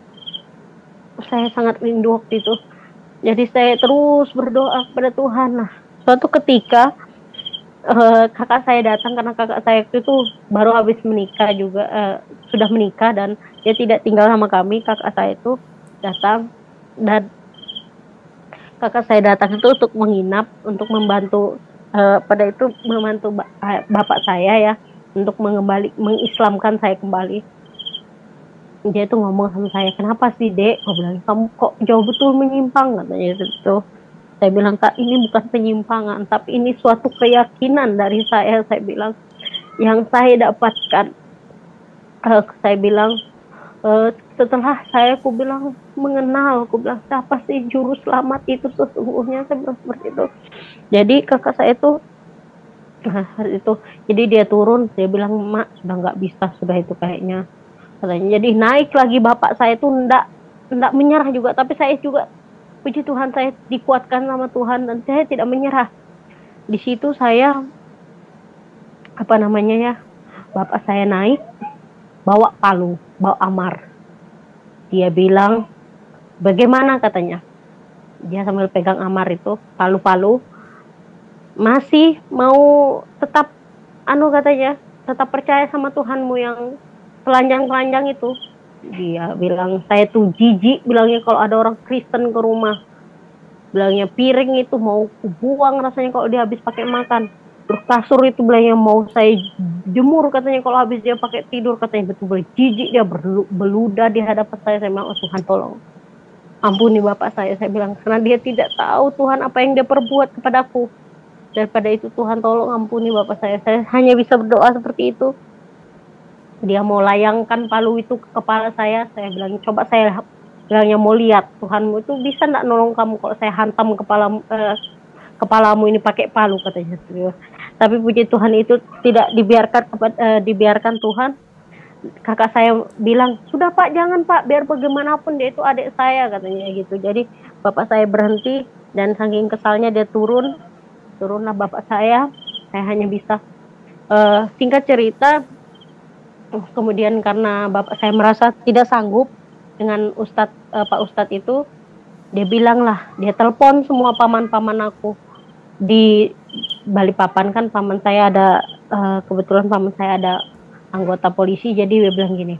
saya sangat rindu waktu itu. Jadi saya terus berdoa kepada Tuhan. Nah, suatu ketika kakak saya datang, karena kakak saya itu baru habis menikah juga, sudah menikah dan dia tidak tinggal sama kami. Kakak saya itu datang, dan kakak saya datang itu untuk menginap, untuk membantu membantu bapak saya ya, untuk mengislamkan saya kembali. Dia itu ngomong sama saya, kenapa sih Dek? Aku bilang, kamu kok jauh betul menyimpang, katanya itu. Saya bilang, Kak, ini bukan penyimpangan, tapi ini suatu keyakinan dari saya bilang, yang saya dapatkan. Saya bilang, setelah aku bilang mengenal, aku bilang, siapa sih juru selamat itu sesungguhnya, saya bilang seperti itu. Jadi kakak saya itu Nah, hari itu jadi dia turun, dia bilang, "Mak, sudah nggak bisa, sudah itu kayaknya," katanya. Jadi naik lagi, bapak saya itu ndak menyerah juga, tapi saya juga puji Tuhan saya dikuatkan sama Tuhan dan saya tidak menyerah. Di situ saya apa namanya ya, bapak saya naik bawa palu, bawa amar. Dia bilang, "Bagaimana?" katanya. Dia sambil pegang amar itu, palu-palu, "Masih mau tetap katanya, tetap percaya sama Tuhanmu yang telanjang-telanjang itu?" Dia bilang, "Saya tuh jijik," bilangnya, "kalau ada orang Kristen ke rumah." Bilangnya, "Piring itu mau kubuang rasanya kalau dia habis pakai makan. Terus kasur itu," bilangnya, "mau saya jemur," katanya, "kalau habis dia pakai tidur," katanya. Betul-betul jijik dia beludah di hadapan saya. Saya bilang, "Oh Tuhan, tolong ampuni bapak saya bilang, "karena dia tidak tahu Tuhan apa yang dia perbuat kepadaku. Daripada itu Tuhan tolong ampuni bapak saya." Saya hanya bisa berdoa seperti itu. Dia mau layangkan palu itu ke kepala saya bilang, "Coba," saya bilangnya, "mau lihat Tuhanmu itu bisa enggak nolong kamu kalau saya hantam kepalamu ini pakai palu," katanya. Tapi puji Tuhan itu tidak dibiarkan Tuhan. Kakak saya bilang, "Sudah Pak, jangan Pak, biar bagaimanapun dia itu adik saya," katanya gitu. Jadi bapak saya berhenti dan saking kesalnya dia turunlah bapak saya hanya bisa singkat cerita. Kemudian karena bapak saya merasa tidak sanggup dengan Pak Ustadz itu, dia bilang lah, dia telepon semua paman-paman aku di Balikpapan. Kan paman saya ada kebetulan paman saya ada anggota polisi, jadi dia bilang gini,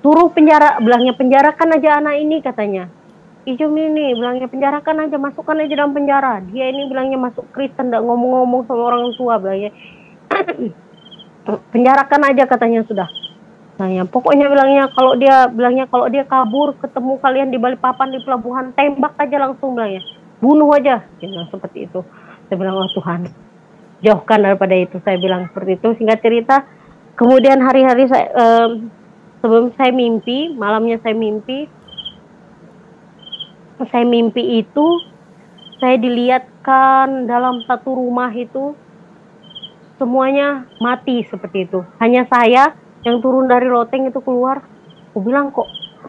"Suruh bilangnya, penjarakan aja anak ini," katanya. "Ijum ini," bilangnya, "penjarakan aja, masukkan aja dalam penjara. Dia ini," bilangnya, "masuk Kristen, enggak ngomong-ngomong sama orang tua," bilangnya. "Penjarakan aja," katanya, "sudah." Pokoknya bilangnya, kalau dia kabur ketemu kalian di Balikpapan di pelabuhan, tembak aja langsung," bilangnya, "bunuh aja." Dia bilang seperti itu. Saya bilang, "Oh Tuhan, jauhkan daripada itu," saya bilang seperti itu. Singkat cerita, kemudian hari-hari sebelum saya mimpi, malamnya saya mimpi itu saya dilihatkan dalam satu rumah itu semuanya mati seperti itu. Hanya saya yang turun dari loteng itu keluar. Aku bilang, "Kok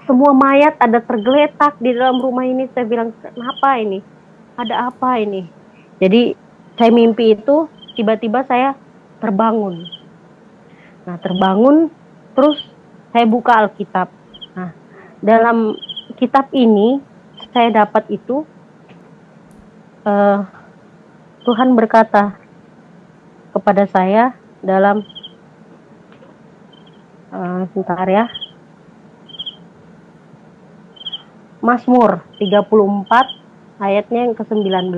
semua mayat ada tergeletak di dalam rumah ini?" Saya bilang, "Kenapa ini? Ada apa ini?" Jadi saya mimpi itu, tiba-tiba saya terbangun. Nah, terbangun, terus saya buka Alkitab. Nah, dalam kitab ini saya dapat itu Tuhan berkata kepada saya dalam sebentar ya, Mazmur 34 ayatnya yang ke-19.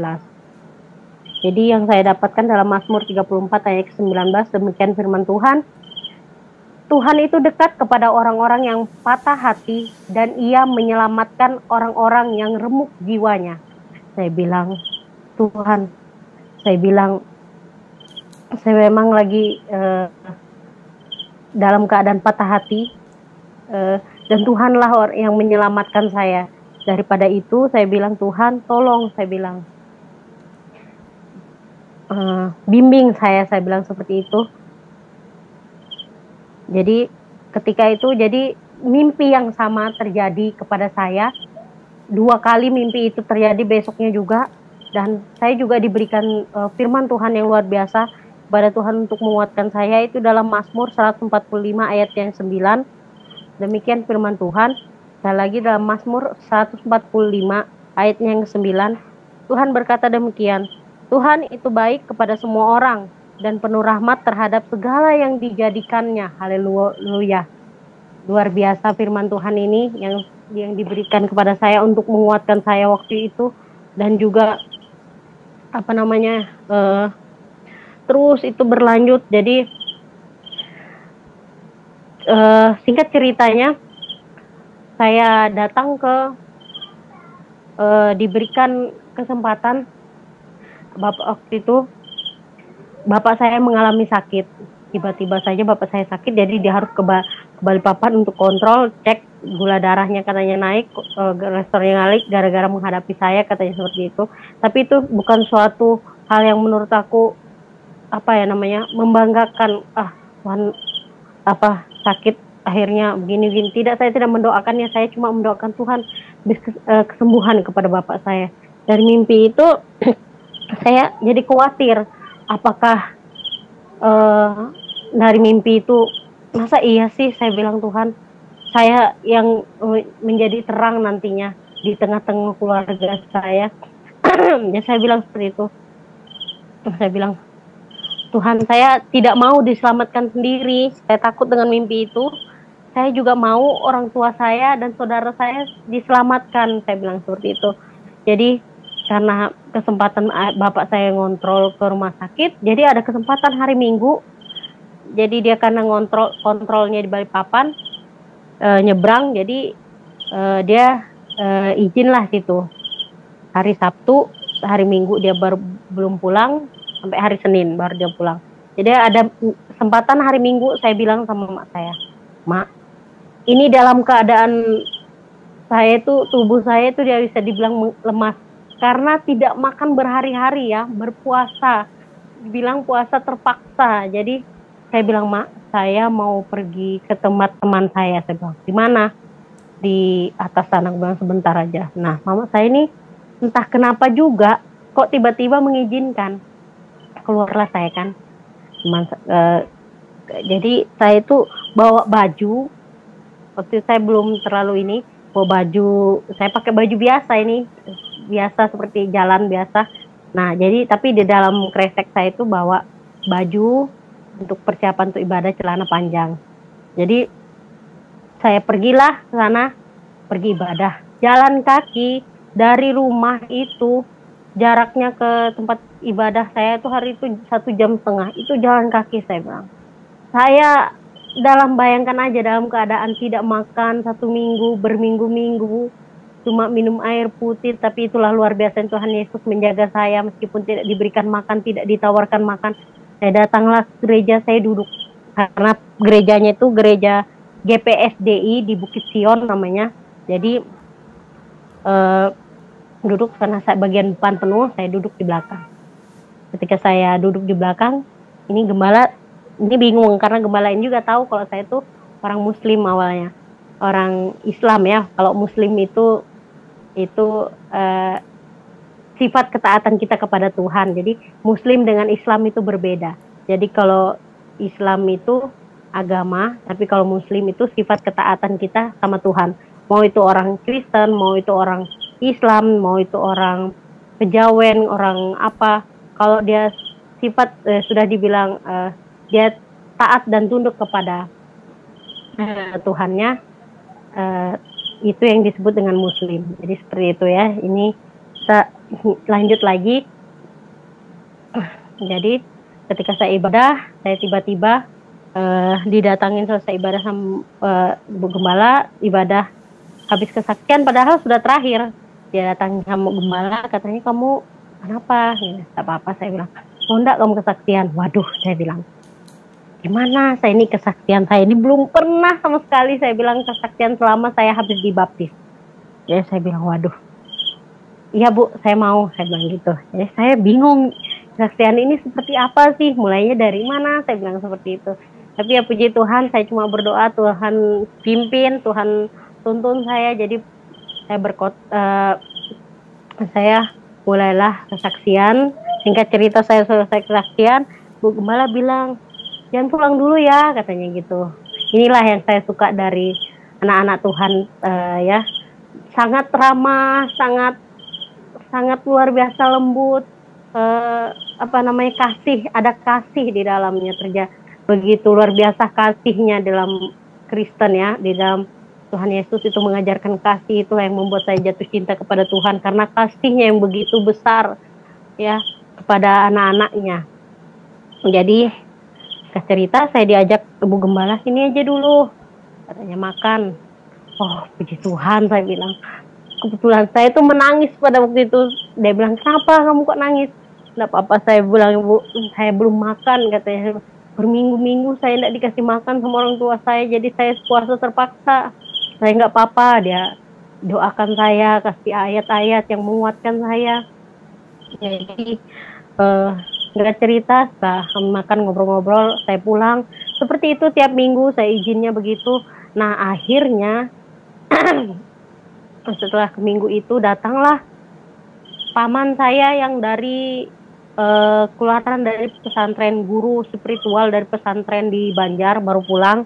Jadi yang saya dapatkan dalam Mazmur 34 ayat ke-19, demikian firman Tuhan, "Tuhan itu dekat kepada orang-orang yang patah hati dan Ia menyelamatkan orang-orang yang remuk jiwanya." Saya bilang, "Tuhan," saya bilang, "saya memang lagi dalam keadaan patah hati, dan Tuhanlah yang menyelamatkan saya. Daripada itu," saya bilang, "Tuhan tolong," saya bilang, "bimbing saya," saya bilang seperti itu. Jadi ketika itu, jadi mimpi yang sama terjadi kepada saya. 2 kali mimpi itu terjadi besoknya juga. Dan saya juga diberikan firman Tuhan yang luar biasa kepada Tuhan untuk menguatkan saya, itu dalam Mazmur 145 ayat yang 9. Demikian firman Tuhan. Sekali lagi dalam Mazmur 145 ayat yang ke-9. Tuhan berkata demikian, "Tuhan itu baik kepada semua orang dan penuh rahmat terhadap segala yang dijadikannya." Haleluya. Luar biasa firman Tuhan ini yang diberikan kepada saya untuk menguatkan saya waktu itu. Dan juga terus itu berlanjut. Jadi singkat ceritanya, saya datang diberikan kesempatan. Waktu itu bapak saya mengalami sakit. Tiba-tiba saja bapak saya sakit, jadi dia harus ke Balikpapan untuk kontrol, cek gula darahnya katanya naik, kolesterolnya naik gara-gara menghadapi saya, katanya seperti itu. Tapi itu bukan suatu hal yang menurut aku apa ya namanya, membanggakan, Tuhan apa sakit akhirnya begini-gini. Tidak, saya tidak mendoakannya, saya cuma mendoakan Tuhan kesembuhan kepada bapak saya. Dari mimpi itu saya jadi khawatir, apakah dari mimpi itu, masa iya sih, saya bilang, Tuhan, saya yang menjadi terang nantinya di tengah-tengah keluarga saya. Ya saya bilang seperti itu. Saya bilang, Tuhan, saya tidak mau diselamatkan sendiri. Saya takut dengan mimpi itu. Saya juga mau orang tua saya dan saudara saya diselamatkan. Saya bilang seperti itu. Jadi karena kesempatan bapak saya ngontrol ke rumah sakit, jadi ada kesempatan hari Minggu. Jadi dia karena kontrolnya di Balikpapan, nyebrang, jadi dia izin lah situ. Hari Sabtu, hari Minggu dia belum pulang, sampai hari Senin baru dia pulang. Jadi ada kesempatan hari Minggu, saya bilang sama mak saya, Mak, ini dalam keadaan saya itu, tubuh saya itu dia bisa dibilang lemas, karena tidak makan berhari-hari ya, berpuasa, dibilang puasa terpaksa. Jadi saya bilang, Mak, saya mau pergi ke tempat teman saya bilang, di mana? Di atas sana. Bilang sebentar aja. Nah, mama saya ini entah kenapa juga kok tiba-tiba mengizinkan. Keluarlah saya kan. Jadi saya itu bawa baju. Waktu saya belum terlalu ini, bawa baju. Saya pakai baju biasa ini, biasa seperti jalan biasa. Nah, jadi tapi di dalam kresek saya itu bawa baju untuk persiapan untuk ibadah, celana panjang. Jadi saya pergilah ke sana, pergi ibadah. Jalan kaki dari rumah itu, jaraknya ke tempat ibadah saya itu hari itu 1,5 jam. Itu jalan kaki, saya bilang. Saya dalam bayangkan aja, dalam keadaan tidak makan 1 minggu, berminggu-minggu, cuma minum air putih, tapi itulah luar biasa Tuhan Yesus menjaga saya meskipun tidak diberikan makan, tidak ditawarkan makan. Saya datanglah ke gereja, saya duduk. Karena gerejanya itu gereja GPSDI di Bukit Sion namanya. Jadi duduk karena saya bagian depan penuh, saya duduk di belakang. Ketika saya duduk di belakang, ini gembala ini bingung karena gembala ini juga tahu kalau saya itu orang Muslim awalnya, orang Islam ya. Kalau Muslim itu sifat ketaatan kita kepada Tuhan. Jadi Muslim dengan Islam itu berbeda. Jadi kalau Islam itu agama, tapi kalau Muslim itu sifat ketaatan kita sama Tuhan. Mau itu orang Kristen, mau itu orang Islam, mau itu orang Kejawen, orang apa. Kalau dia sifat sudah dibilang dia taat dan tunduk kepada Tuhannya, itu yang disebut dengan Muslim. Jadi seperti itu ya. Ini kita lanjut lagi. Jadi ketika saya ibadah, saya tiba-tiba didatangin selesai ibadah sama Bu Gembala, ibadah habis kesaksian, padahal sudah terakhir. Dia datang sama Gembala, katanya, kamu kenapa? Ya, tak apa-apa, saya bilang. Mau enggak kamu kesaksian? Waduh, saya bilang, gimana saya ini kesaksian, saya ini belum pernah sama sekali, saya bilang, kesaksian selama saya habis dibaptis. Jadi saya bilang, waduh, iya Bu, saya mau, saya bilang gitu. Jadi saya bingung, kesaksian ini seperti apa sih, mulainya dari mana, saya bilang seperti itu. Tapi ya puji Tuhan, saya cuma berdoa, Tuhan pimpin, Tuhan tuntun saya. Jadi saya mulailah kesaksian. Singkat cerita, saya selesai kesaksian, Bu Gembala bilang, jangan pulang dulu ya, katanya gitu. Inilah yang saya suka dari anak-anak Tuhan, ya, sangat ramah, sangat luar biasa lembut, kasih, ada kasih di dalamnya, begitu luar biasa kasihnya dalam Kristen ya, di dalam Tuhan Yesus itu mengajarkan kasih. Itulah yang membuat saya jatuh cinta kepada Tuhan, karena kasihnya yang begitu besar ya kepada anak-anaknya. Jadi cerita, saya diajak Ibu Gembala, sini aja dulu, katanya makan. Oh puji Tuhan, saya bilang. Kebetulan saya itu menangis pada waktu itu. Dia bilang, kenapa kamu kok nangis? Tidak apa-apa, saya bilang, Bu, saya belum makan, katanya. Berminggu-minggu saya tidak dikasih makan sama orang tua saya, jadi saya puasa terpaksa. Saya nggak apa-apa, dia doakan saya, kasih ayat-ayat yang menguatkan saya. Jadi nggak cerita, setelah makan ngobrol-ngobrol, saya pulang. Seperti itu tiap minggu saya izinnya begitu. Nah akhirnya setelah ke minggu itu datanglah paman saya yang dari keluaran dari pesantren, guru spiritual dari pesantren di Banjar, baru pulang,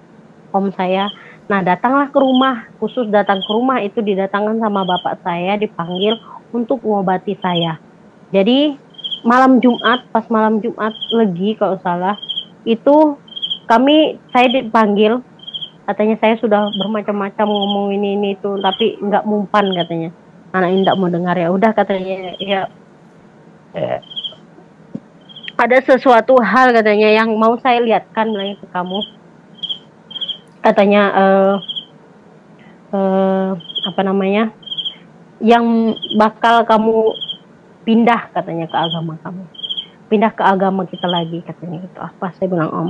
om saya. Nah datanglah ke rumah, khusus datang ke rumah itu didatangkan sama bapak saya, dipanggil untuk mengobati saya. Jadi malam Jumat, pas malam Jumat Legi kalau salah, itu saya dipanggil, katanya saya sudah bermacam-macam ngomong ini itu, tapi nggak mempan katanya. Anak ini nggak mau dengar, ya udah katanya, ya ada sesuatu hal katanya yang mau saya lihatkan bilangnya ke kamu. Katanya apa namanya, yang bakal kamu pindah katanya ke agama kamu, pindah ke agama kita lagi katanya gitu. Apa? Saya bilang om,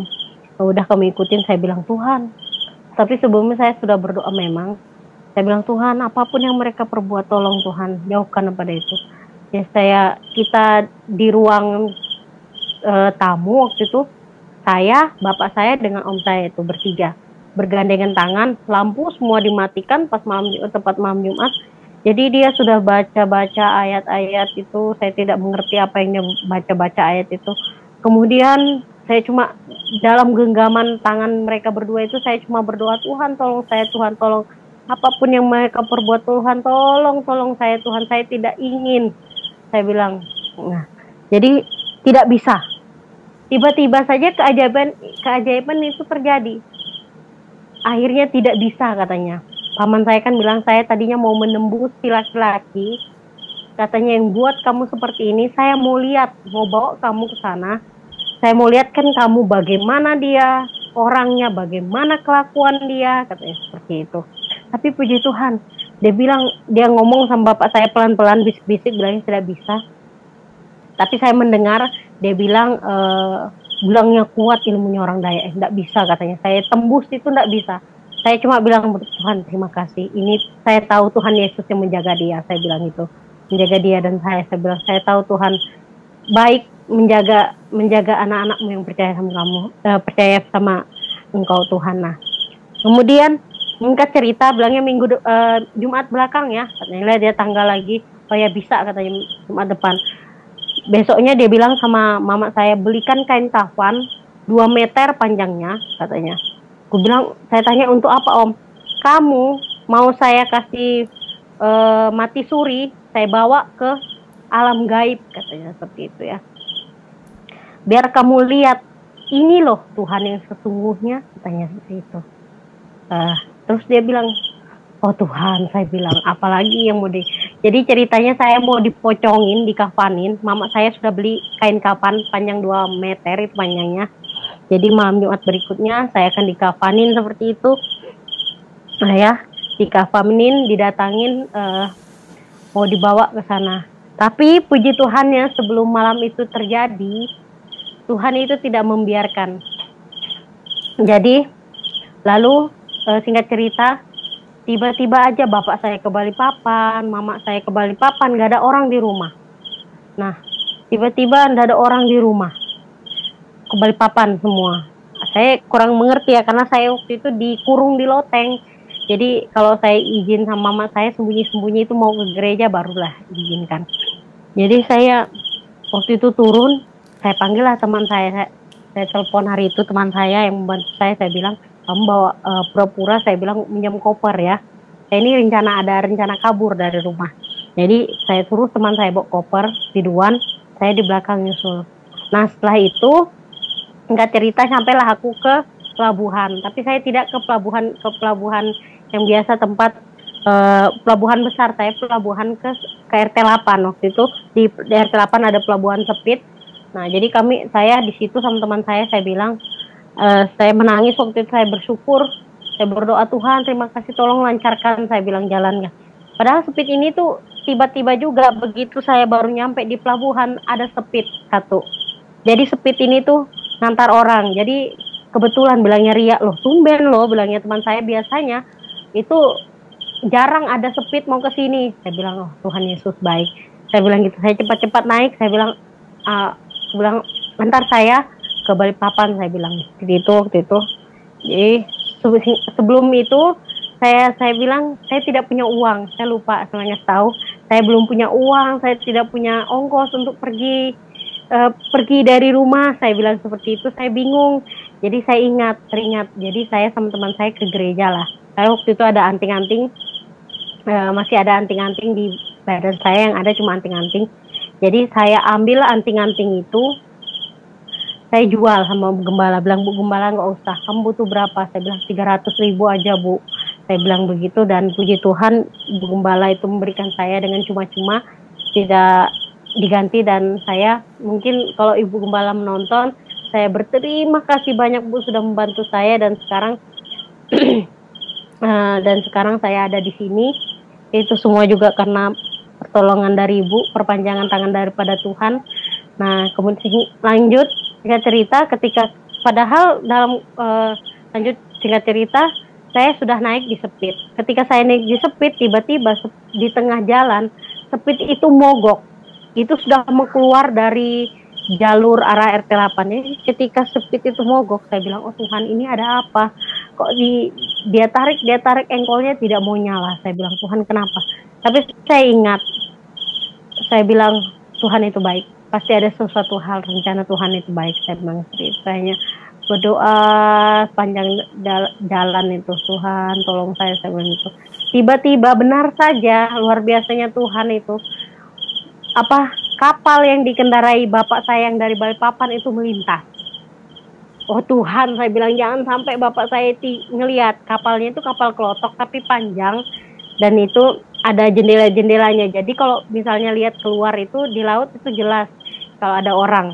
udah kamu ikutin. Saya bilang Tuhan, tapi sebelumnya saya sudah berdoa memang. Saya bilang Tuhan, apapun yang mereka perbuat tolong Tuhan jauhkan daripada itu. Ya kita di ruang tamu waktu itu, saya, bapak saya dengan om saya itu bertiga bergandengan tangan, lampu semua dimatikan pas tepat malam Jumat. Jadi dia sudah baca-baca ayat-ayat itu, saya tidak mengerti apa yang dia baca-baca ayat itu. Kemudian saya cuma dalam genggaman tangan mereka berdua itu, saya cuma berdoa, Tuhan tolong saya, Tuhan tolong, apapun yang mereka perbuat Tuhan tolong saya Tuhan, saya tidak ingin, saya bilang. Nah, jadi tidak bisa. Tiba-tiba saja keajaiban itu terjadi. Akhirnya tidak bisa katanya. Paman saya kan bilang, saya tadinya mau menembus si laki-laki. Katanya yang buat kamu seperti ini, saya mau lihat, mau bawa kamu ke sana. Saya mau lihat kan kamu bagaimana dia, orangnya bagaimana kelakuan dia, katanya seperti itu. Tapi puji Tuhan, dia ngomong sama bapak saya pelan-pelan, bisik-bisik, bilangnya tidak bisa. Tapi saya mendengar dia bilang, bilangnya kuat ilmunya orang Dayak, enggak bisa katanya. Saya tembus itu enggak bisa. Saya cuma bilang, Tuhan terima kasih. Ini saya tahu Tuhan Yesus yang menjaga dia. Saya bilang itu, menjaga dia dan saya bilang, saya tahu Tuhan baik menjaga anak-anakmu yang percaya sama kamu, percaya sama engkau Tuhan. Nah, kemudian singkat cerita, bilangnya Jumat belakang ya, katanya dia tanggal lagi. Oh ya bisa katanya Jumat depan. Besoknya dia bilang sama mama saya, belikan kain kafan 2 meter panjangnya katanya. Aku bilang, saya tanya untuk apa om? Kamu mau saya kasih mati suri, saya bawa ke alam gaib katanya, seperti itu ya. Biar kamu lihat, ini loh Tuhan yang sesungguhnya, katanya seperti itu. Terus dia bilang, oh Tuhan, saya bilang, apalagi yang mau Jadi ceritanya saya mau dipocongin, dikafanin. Mama saya sudah beli kain kafan panjang 2 meter itu panjangnya. Jadi malam Jumat berikutnya saya akan dikafanin seperti itu. Nah ya, dikafanin, didatangin, mau dibawa ke sana. Tapi puji Tuhannya sebelum malam itu terjadi, Tuhan itu tidak membiarkan. Jadi, lalu singkat cerita, tiba-tiba aja bapak saya ke Balikpapan, mama saya ke Balikpapan, gak ada orang di rumah. Nah, tiba-tiba gak ada orang di rumah. Ke Balikpapan semua. Saya kurang mengerti ya, karena saya waktu itu dikurung di loteng. Jadi kalau saya izin sama mama saya sembunyi-sembunyi itu mau ke gereja barulah diizinkan. Jadi saya waktu itu turun, saya panggil lah teman saya telepon hari itu teman saya yang membantu saya bilang, kamu bawa pura-pura, saya bilang minjam koper ya. Saya ini ada rencana kabur dari rumah. Jadi saya suruh teman saya bawa koper, tiduran, saya di belakang nyusul. Nah setelah itu, nggak cerita sampailah aku ke pelabuhan. Tapi saya tidak ke pelabuhan yang biasa tempat pelabuhan besar. Saya pelabuhan ke RT 8 waktu itu. Di RT 8 ada pelabuhan Sepit. Nah jadi saya di situ sama teman saya bilang, saya menangis waktu itu, saya bersyukur, saya berdoa, Tuhan terima kasih, tolong lancarkan, saya bilang jalannya. Padahal Sepit ini tuh tiba-tiba juga begitu saya baru nyampe di pelabuhan ada Sepit satu. Jadi Sepit ini tuh ngantar orang. Jadi kebetulan bilangnya Ria, loh tumben loh, bilangnya teman saya, biasanya itu jarang ada Sepit mau ke sini. Saya bilang, oh Tuhan Yesus baik. Saya bilang gitu, saya cepat-cepat naik, saya bilang antar saya ke Balikpapan, saya bilang waktu itu. Jadi sebelum itu saya bilang saya tidak punya uang, saya lupa semuanya tahu, saya belum punya uang, saya tidak punya ongkos untuk pergi dari rumah, saya bilang seperti itu. Saya bingung, jadi saya teringat, jadi saya sama teman saya ke gereja lah. Saya waktu itu ada anting-anting, masih ada anting-anting di badan saya, yang ada cuma anting-anting. Jadi saya ambil anting-anting itu, saya jual sama Bu Gembala. Bilang, Bu Gembala nggak usah, kamu butuh berapa? Saya bilang 300.000 aja Bu, saya bilang begitu. Dan puji Tuhan Bu Gembala itu memberikan saya dengan cuma-cuma, tidak diganti. Dan saya mungkin kalau Ibu Gembala menonton, saya berterima kasih banyak Bu sudah membantu saya. Dan sekarang saya ada di sini. Itu semua juga karena pertolongan dari Ibu, perpanjangan tangan daripada Tuhan. Nah, kemudian lanjut singkat cerita, padahal dalam lanjut singkat cerita, saya sudah naik di Sepit. Ketika saya naik di Sepit, tiba-tiba di tengah jalan Sepit itu mogok. Itu sudah mau keluar dari jalur arah RT8. Jadi ketika Sepit itu mogok, saya bilang, oh Tuhan, ini ada apa? Kok dia tarik engkolnya tidak mau nyala. Saya bilang, Tuhan kenapa? Tapi saya ingat, saya bilang, Tuhan itu baik. Pasti ada sesuatu hal, rencana Tuhan itu baik. Saya bilang ceritanya, berdoa panjang jalan itu, Tuhan tolong saya bilang itu. Tiba-tiba benar saja, luar biasanya Tuhan itu, kapal yang dikendarai bapak saya yang dari Balikpapan itu melintas. Oh Tuhan, saya bilang jangan sampai bapak saya ngelihat. Kapalnya itu kapal kelotok tapi panjang, dan itu ada jendela-jendelanya. Jadi kalau misalnya lihat keluar itu di laut itu jelas kalau ada orang.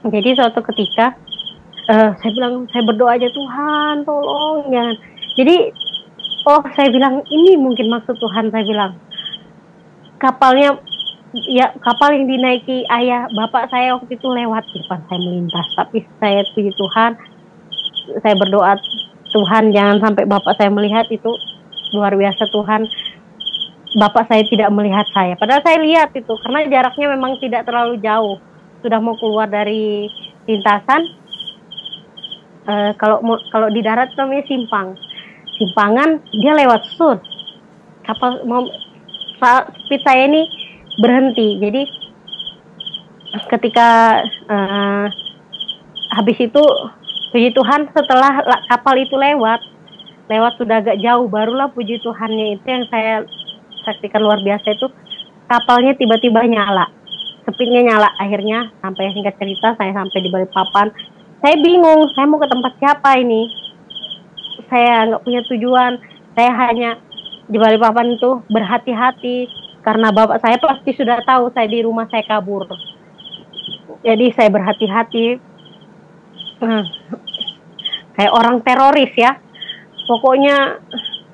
Jadi suatu ketika saya bilang, saya berdoa aja, Tuhan tolong jangan. Jadi saya bilang ini mungkin maksud Tuhan. Saya bilang kapal yang dinaiki ayah bapak saya waktu itu lewat di depan saya melintas. Tapi saya puji Tuhan, saya berdoa, Tuhan jangan sampai bapak saya melihat. Itu luar biasa Tuhan, bapak saya tidak melihat saya. Padahal saya lihat itu, karena jaraknya memang tidak terlalu jauh. Sudah mau keluar dari lintasan. Kalau di darat namanya simpangan, dia lewat sud. Kapal speed saya ini berhenti. Jadi ketika habis itu, puji Tuhan, setelah kapal itu lewat sudah agak jauh, barulah puji Tuhannya itu yang saya saksikan luar biasa itu, kapalnya tiba-tiba nyala, speednya nyala. Akhirnya sampai, singkat cerita, saya sampai di Balikpapan. Saya bingung, saya mau ke tempat siapa ini, saya nggak punya tujuan. Saya hanya di Balikpapan itu berhati-hati, karena bapak saya pasti sudah tahu saya di rumah, saya kabur. Jadi saya berhati-hati, kayak orang teroris ya. Pokoknya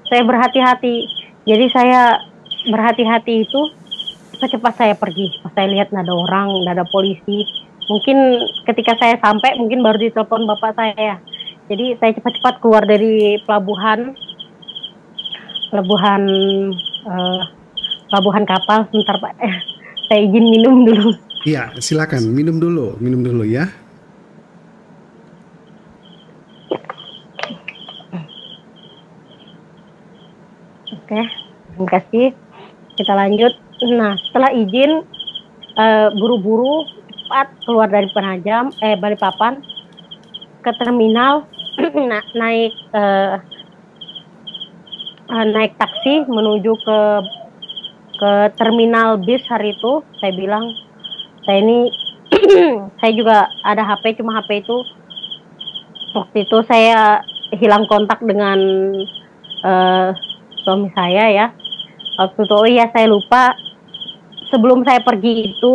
saya berhati-hati. Jadi saya berhati-hati itu, cepat-cepat saya pergi. Pas saya lihat nggak ada orang, nggak ada polisi. Mungkin ketika saya sampai, mungkin baru ditelepon bapak saya. Jadi saya cepat-cepat keluar dari pelabuhan kapal. Sebentar Pak, saya izin minum dulu. Iya, silakan minum dulu ya. Oke, terima kasih. Kita lanjut. Nah, setelah izin, buru-buru cepat keluar dari Balikpapan ke terminal, naik taksi menuju ke terminal bis. Hari itu saya bilang, saya juga ada HP, cuma HP itu waktu itu saya hilang kontak dengan suami saya ya. Waktu itu saya lupa, sebelum saya pergi itu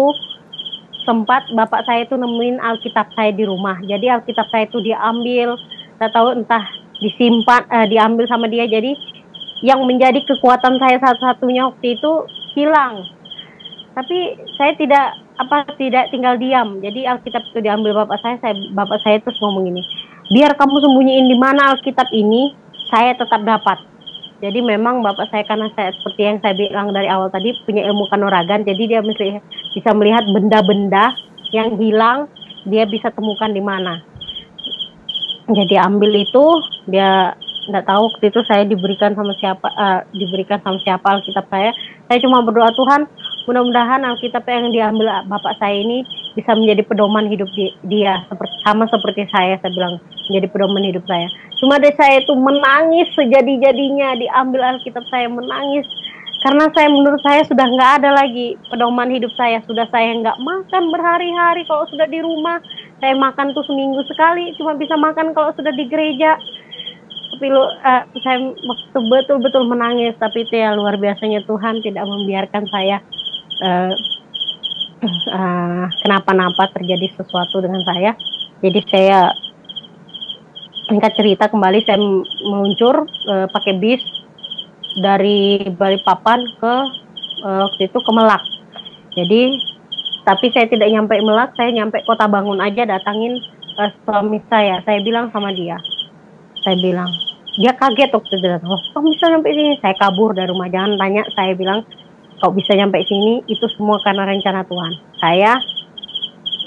sempat bapak saya itu nemuin Alkitab saya di rumah. Jadi Alkitab saya itu diambil, saya tahu entah disimpan, diambil sama dia. Jadi yang menjadi kekuatan saya satu-satunya waktu itu hilang. Tapi saya tidak tinggal diam. Jadi Alkitab itu diambil bapak saya terus ngomong ini, biar kamu sembunyiin di mana Alkitab ini, saya tetap dapat. Jadi memang bapak saya, karena saya seperti yang saya bilang dari awal tadi, punya ilmu kanuragan. Jadi dia bisa melihat benda-benda yang hilang dia bisa temukan di mana. Jadi ambil itu, dia nggak tahu waktu itu saya diberikan sama siapa Alkitab saya. Saya cuma berdoa, Tuhan, mudah-mudahan Alkitab yang diambil bapak saya ini bisa menjadi pedoman hidup dia, sama seperti saya bilang, menjadi pedoman hidup saya. Cuma deh saya itu menangis sejadi-jadinya, diambil Alkitab saya, menangis. Karena menurut saya sudah nggak ada lagi pedoman hidup saya. Sudah saya nggak makan berhari-hari kalau sudah di rumah. Saya makan tuh seminggu sekali, cuma bisa makan kalau sudah di gereja. Tapi saya betul-betul menangis. Tapi itu ya luar biasanya Tuhan tidak membiarkan saya kenapa-napa terjadi sesuatu dengan saya. Jadi saya singkat cerita kembali saya meluncur pakai bis dari Balikpapan ke waktu itu ke Melak. Jadi tapi saya tidak nyampe Melak, saya nyampe Kota Bangun aja, datangin suami saya. Saya bilang sama dia, dia kaget waktu itu, kok bisa nyampe sini? Saya kabur dari rumah, jangan tanya. Saya bilang, kok bisa nyampe sini? Itu semua karena rencana Tuhan. Saya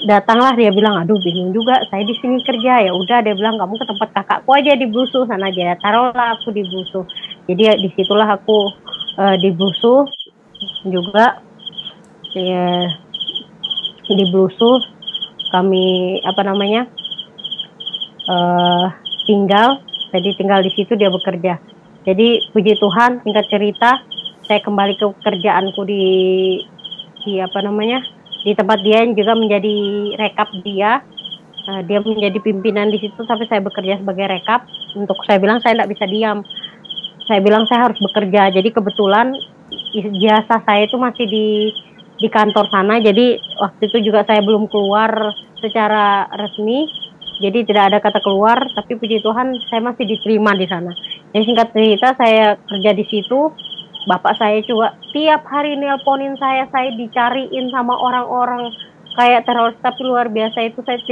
datanglah, dia bilang, aduh bingung juga, saya di sini kerja. Ya udah, dia bilang, kamu ke tempat kakakku aja di Busu sana aja. Taruhlah aku di Busu. Jadi disitulah aku di Busu juga. Ya, di Busu kami tinggal. Jadi tinggal di situ, dia bekerja. Jadi puji Tuhan, singkat cerita, saya kembali ke pekerjaanku di tempat dia yang juga menjadi rekap dia. Dia menjadi pimpinan di situ, tapi saya bekerja sebagai rekap. Saya bilang saya tidak bisa diam. Saya bilang saya harus bekerja. Jadi kebetulan jasa saya itu masih di kantor sana. Jadi waktu itu juga saya belum keluar secara resmi. Jadi tidak ada kata keluar, tapi puji Tuhan saya masih diterima di sana. Jadi singkat cerita saya kerja di situ. Bapak saya juga tiap hari nelponin saya dicariin sama orang-orang kayak teroris, tapi luar biasa itu saya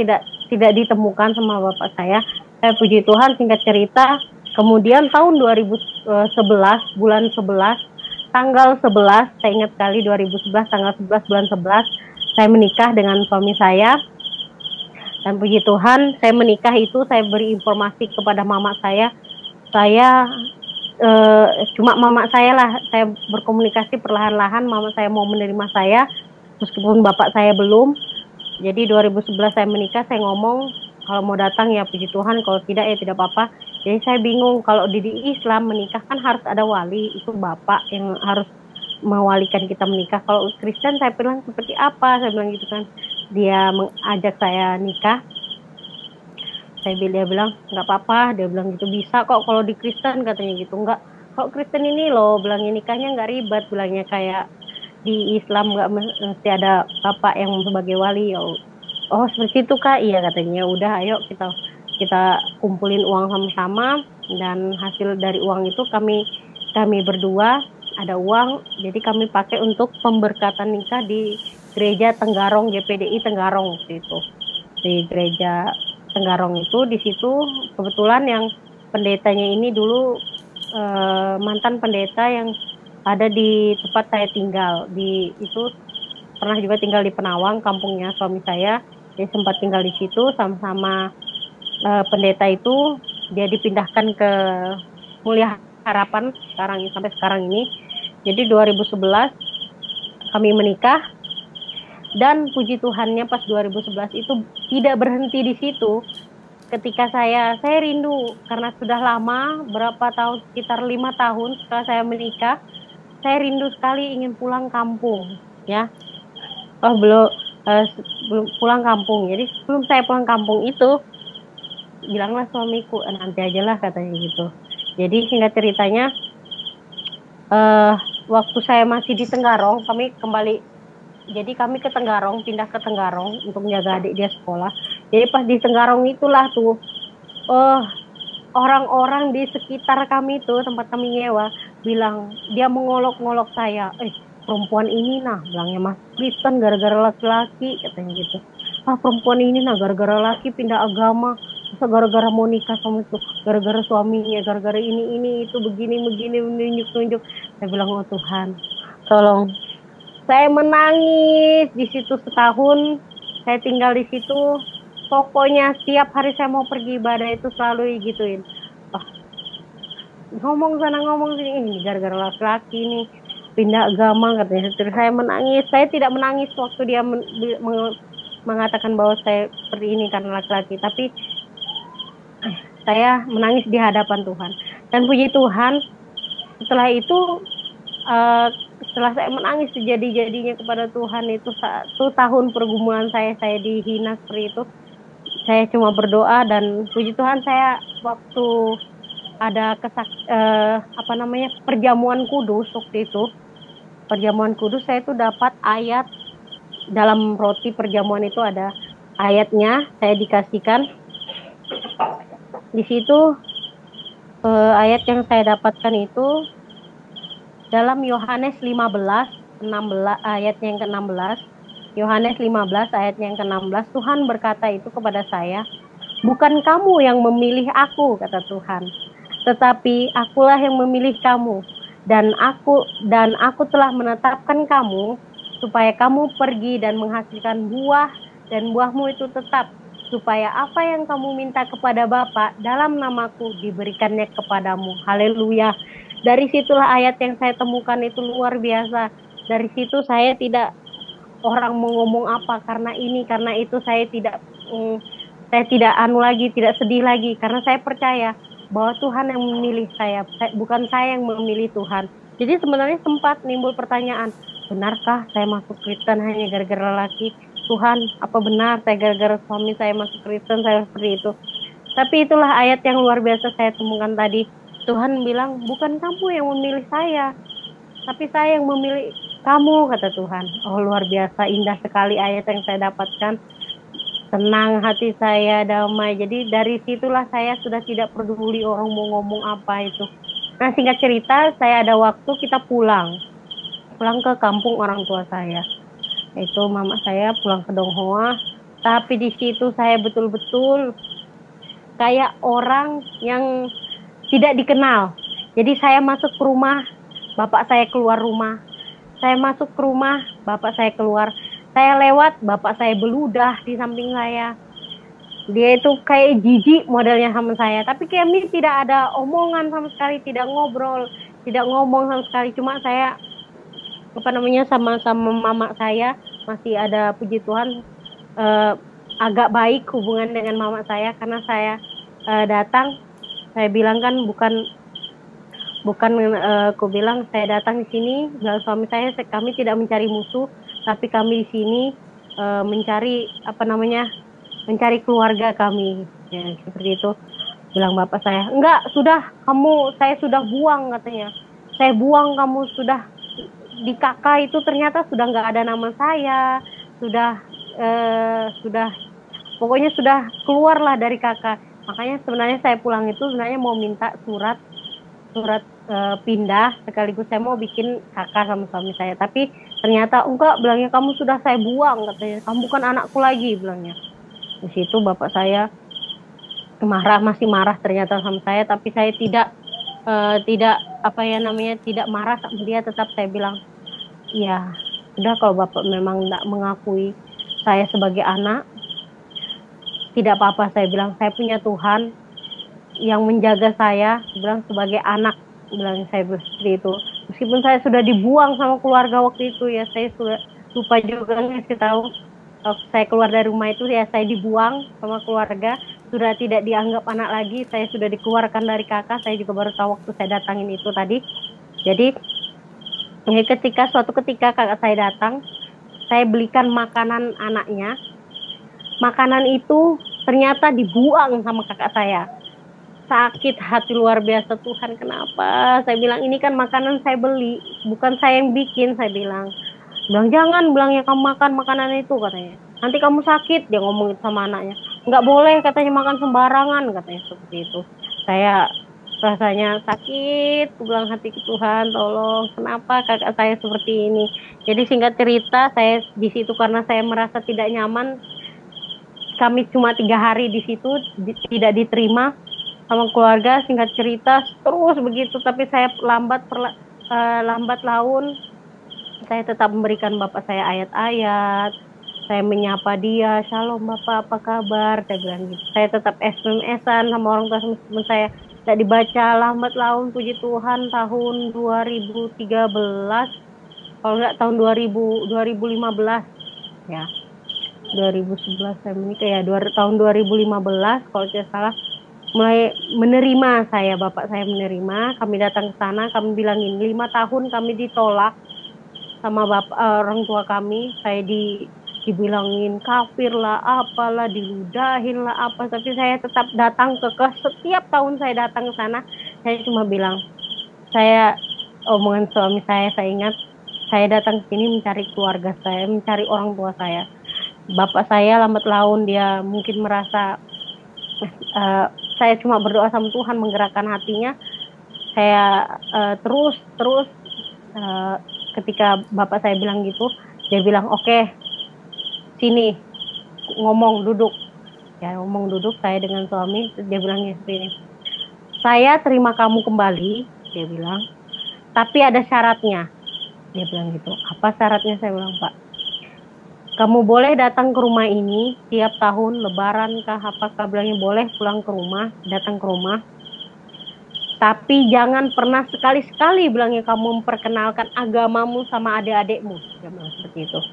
tidak ditemukan sama bapak saya. Saya puji Tuhan, singkat cerita, kemudian tahun 2011 bulan 11 tanggal 11, saya ingat sekali 2011 tanggal 11 bulan 11 saya menikah dengan suami saya. Dan puji Tuhan, saya menikah itu saya beri informasi kepada mama saya. Cuma mama saya lah, saya berkomunikasi perlahan-lahan, mama saya mau menerima saya, meskipun bapak saya belum. Jadi 2011 saya menikah, saya ngomong, kalau mau datang ya puji Tuhan, kalau tidak ya tidak apa-apa. Jadi saya bingung, kalau di Islam menikah kan harus ada wali, itu bapak yang harus mewalikan kita menikah. Kalau Kristen saya bilang seperti apa, saya bilang gitu kan. Dia mengajak saya nikah. Dia bilang nggak apa-apa, dia bilang gitu, bisa kok kalau di Kristen, katanya gitu. Enggak, kalau Kristen ini loh, bilangnya nikahnya nggak ribet, bilangnya kayak di Islam nggak mesti ada bapak yang sebagai wali. Oh seperti itu kak, iya katanya. Udah ayo kita kumpulin uang sama-sama, dan hasil dari uang itu kami berdua ada uang, jadi kami pakai untuk pemberkatan nikah di gereja Tenggarong, GPDI Tenggarong itu. Di gereja Tenggarong itu, di situ kebetulan yang pendetanya ini dulu mantan pendeta yang ada di tempat saya tinggal. Itu pernah juga tinggal di Penawang, kampungnya suami saya. Dia sempat tinggal di situ sama-sama pendeta itu. Dia dipindahkan ke Mulia Harapan sampai sekarang ini. Jadi 2011 kami menikah. Dan puji Tuhannya pas 2011 itu tidak berhenti di situ. Ketika saya rindu, karena sudah lama, berapa tahun, sekitar 5 tahun setelah saya menikah, saya rindu sekali ingin pulang kampung, ya. Belum pulang kampung. Jadi sebelum saya pulang kampung itu, bilanglah suamiku, nanti aja lah katanya gitu. Jadi singkat ceritanya, waktu saya masih di Tenggarong, kami ke Tenggarong, pindah ke Tenggarong untuk menjaga adik dia sekolah. Jadi pas di Tenggarong itulah tuh, orang-orang di sekitar kami tuh, tempat kami nyewa, bilang, dia mengolok-ngolok saya, perempuan ini bilangnya Mas Kristen gara-gara laki-laki, katanya gitu. Perempuan ini gara-gara laki pindah agama, masa gara-gara mau nikah sama itu, gara-gara suaminya, gara-gara ini itu begini menunjuk-nunjuk. Saya bilang, oh Tuhan, tolong. Saya menangis di situ setahun. Saya tinggal di situ Pokoknya setiap hari saya mau pergi ibadah itu selalu gituin. Oh, ngomong sana ngomong sini, ini gara-gara laki-laki nih pindah agama katanya. Terus saya menangis. Saya tidak menangis waktu dia mengatakan bahwa saya seperti ini karena laki-laki, tapi saya menangis di hadapan Tuhan. Dan puji Tuhan, setelah itu setelah saya menangis sejadi-jadinya kepada Tuhan, itu 1 tahun pergumulan saya dihina seperti itu. Saya cuma berdoa dan puji Tuhan, saya waktu ada perjamuan kudus waktu itu. Perjamuan kudus saya itu dapat ayat dalam roti perjamuan itu, ada ayatnya saya dikasihkan. Di situ ayat yang saya dapatkan itu dalam Yohanes 15 ayat yang ke-16. Yohanes 15 ayat yang ke-16, Tuhan berkata itu kepada saya, "Bukan kamu yang memilih aku," kata Tuhan, "tetapi akulah yang memilih kamu, dan aku telah menetapkan kamu supaya kamu pergi dan menghasilkan buah, dan buahmu itu tetap, supaya apa yang kamu minta kepada Bapa dalam namaku diberikannya kepadamu." Haleluya. Dari situlah ayat yang saya temukan itu luar biasa. Dari situ saya tidak orang mau ngomong apa, karena ini, karena itu, saya tidak tidak sedih lagi, karena saya percaya bahwa Tuhan yang memilih saya, bukan saya yang memilih Tuhan. Jadi sebenarnya sempat nimbul pertanyaan, benarkah saya masuk Kristen hanya gara-gara laki? Tuhan, apa benar saya gara-gara suami saya masuk Kristen, saya seperti itu? Tapi itulah ayat yang luar biasa saya temukan tadi. Tuhan bilang, bukan kamu yang memilih saya, tapi saya yang memilih kamu, kata Tuhan. Oh, luar biasa, indah sekali ayat yang saya dapatkan. Tenang hati saya, damai. Jadi dari situlah saya sudah tidak peduli orang mau ngomong apa itu. Nah, singkat cerita, saya ada waktu kita pulang ke kampung orang tua saya. Itu mama saya pulang ke Donghoa. Tapi di situ saya betul-betul kayak orang yang tidak dikenal. Jadi saya masuk ke rumah, bapak saya keluar rumah. Saya masuk ke rumah, bapak saya keluar. Saya lewat, bapak saya beludah di samping saya. Dia itu kayak jijik modelnya sama saya. Tapi kami tidak ada omongan sama sekali, tidak ngobrol, tidak ngomong sama sekali. Cuma saya, sama mama saya masih ada, puji Tuhan, agak baik hubungan dengan mama saya. Karena saya datang, saya bilang kan aku bilang saya datang di sini, bilang suami saya, kami tidak mencari musuh, tapi kami di sini mencari mencari keluarga kami, ya, seperti itu. Bilang bapak saya, enggak, saya sudah buang, katanya. Saya buang, kamu sudah di kakak itu ternyata sudah nggak ada nama saya, pokoknya sudah keluarlah dari kakak. Makanya sebenarnya saya pulang itu sebenarnya mau minta surat pindah, sekaligus saya mau bikin kakak sama suami saya. Tapi ternyata enggak, bilangnya kamu sudah saya buang, katanya. Kamu bukan anakku lagi, bilangnya. Di situ bapak saya masih marah ternyata sama saya, tapi saya tidak marah sama dia. Tetap saya bilang, ya udah, kalau bapak memang tidak mengakui saya sebagai anak, tidak apa-apa. Saya bilang, saya punya Tuhan yang menjaga saya, bilang sebagai anak, bilang saya seperti itu. Meskipun saya sudah dibuang sama keluarga waktu itu, ya saya sudah lupa juga ngasih tahu. Saya keluar dari rumah itu, ya saya dibuang sama keluarga, sudah tidak dianggap anak lagi. Saya sudah dikeluarkan dari kakak. Saya juga baru tahu waktu saya datangin itu tadi. Jadi suatu ketika kakak saya datang, saya belikan makanan anaknya. Makanan itu ternyata dibuang sama kakak saya. Sakit hati luar biasa. Tuhan, kenapa? Saya bilang, ini kan makanan saya beli, bukan saya yang bikin. Saya bilang, jangan, bilangnya, kamu makan makanan itu, katanya. Nanti kamu sakit, dia ngomong sama anaknya. Nggak boleh, katanya, makan sembarangan, katanya, seperti itu. Saya rasanya sakit, aku bilang, hati Tuhan, tolong, kenapa kakak saya seperti ini? Jadi singkat cerita, saya di situ karena saya merasa tidak nyaman. Kami cuma 3 hari di situ, tidak diterima sama keluarga. Singkat cerita terus begitu, tapi saya lambat laun saya tetap memberikan bapak saya ayat-ayat, saya menyapa dia, "Shalom Bapak, apa kabar?" Saya bilang gitu. Saya tetap SMS-an sama orang tua teman saya. Tidak dibaca, lambat laun puji Tuhan tahun 2013, kalau enggak tahun 2015 ya. 2011 saya menikah ya, tahun 2015 kalau tidak salah, mulai menerima saya, bapak saya menerima, kami datang ke sana, kami bilangin 5 tahun kami ditolak sama bapak, orang tua kami, saya dibilangin kafir lah, apalah, diludahin lah apa, tapi saya tetap datang ke setiap tahun saya datang ke sana, saya cuma bilang, saya omongan suami saya ingat, saya datang ke sini mencari keluarga saya, mencari orang tua saya. Bapak saya lambat laun dia mungkin merasa saya cuma berdoa sama Tuhan menggerakkan hatinya. Saya terus ketika bapak saya bilang gitu, dia bilang oke, sini ngomong duduk. Ya ngomong duduk saya dengan suami, dia bilangnya seperti ini. Saya terima kamu kembali, dia bilang. Tapi ada syaratnya. Dia bilang gitu. Apa syaratnya? Saya bilang, Pak, kamu boleh datang ke rumah ini tiap tahun, lebaran kah, apakah, bilangnya boleh pulang ke rumah, datang ke rumah. Tapi jangan pernah sekali-sekali bilangnya kamu memperkenalkan agamamu sama adik-adikmu. Dia bilang seperti itu.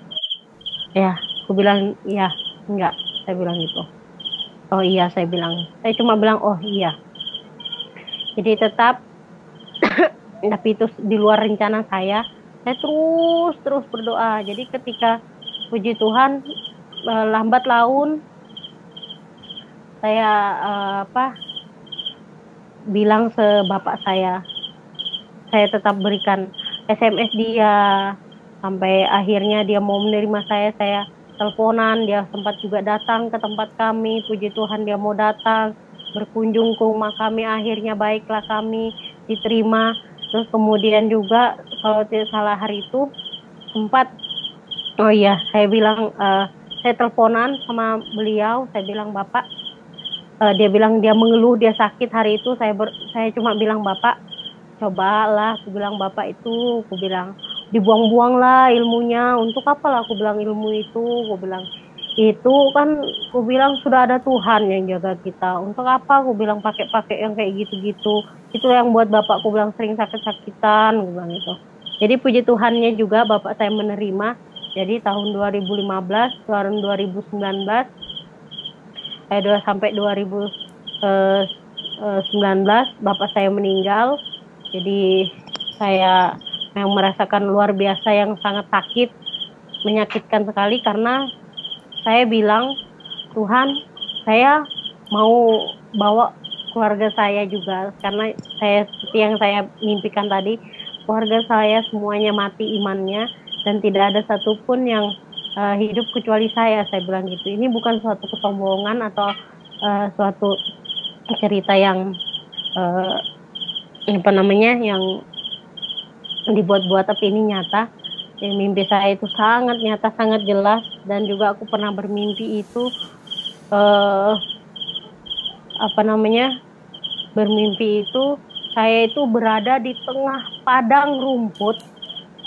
Ya, aku bilang iya, enggak, saya bilang gitu. Oh iya, saya bilang. Saya cuma bilang oh iya. Jadi tetap, tapi itu di luar rencana saya terus berdoa. Jadi ketika puji Tuhan lambat laun saya bilang bapak saya tetap berikan SMS dia sampai akhirnya dia mau menerima saya teleponan, dia sempat juga datang ke tempat kami, puji Tuhan dia mau datang berkunjung ke rumah kami, akhirnya baiklah kami diterima. Terus kemudian juga kalau tidak salah hari itu sempat oh iya, saya bilang saya teleponan sama beliau, saya bilang Bapak, dia bilang dia mengeluh, dia sakit hari itu, saya cuma bilang Bapak, cobalah, aku bilang Bapak itu, aku bilang dibuang-buang lah ilmunya, untuk apalah aku bilang ilmu itu, aku bilang itu kan, aku bilang sudah ada Tuhan yang jaga kita, untuk apa aku bilang pakai yang kayak gitu-gitu, itu yang buat Bapak aku bilang sering sakit-sakitan, aku bilang itu. Jadi puji Tuhannya juga Bapak saya menerima. Jadi tahun 2015, tahun 2019, sampai 2019 Bapak saya meninggal. Jadi saya yang merasakan luar biasa yang sangat sakit, menyakitkan sekali karena saya bilang, Tuhan, saya mau bawa keluarga saya juga, karena saya seperti yang saya mimpikan tadi, keluarga saya semuanya mati imannya dan tidak ada satupun yang hidup kecuali saya bilang gitu. Ini bukan suatu kesombongan atau suatu cerita yang yang dibuat-buat, tapi ini nyata. Yang mimpi saya itu sangat nyata, sangat jelas, dan juga aku pernah bermimpi itu bermimpi itu saya itu berada di tengah padang rumput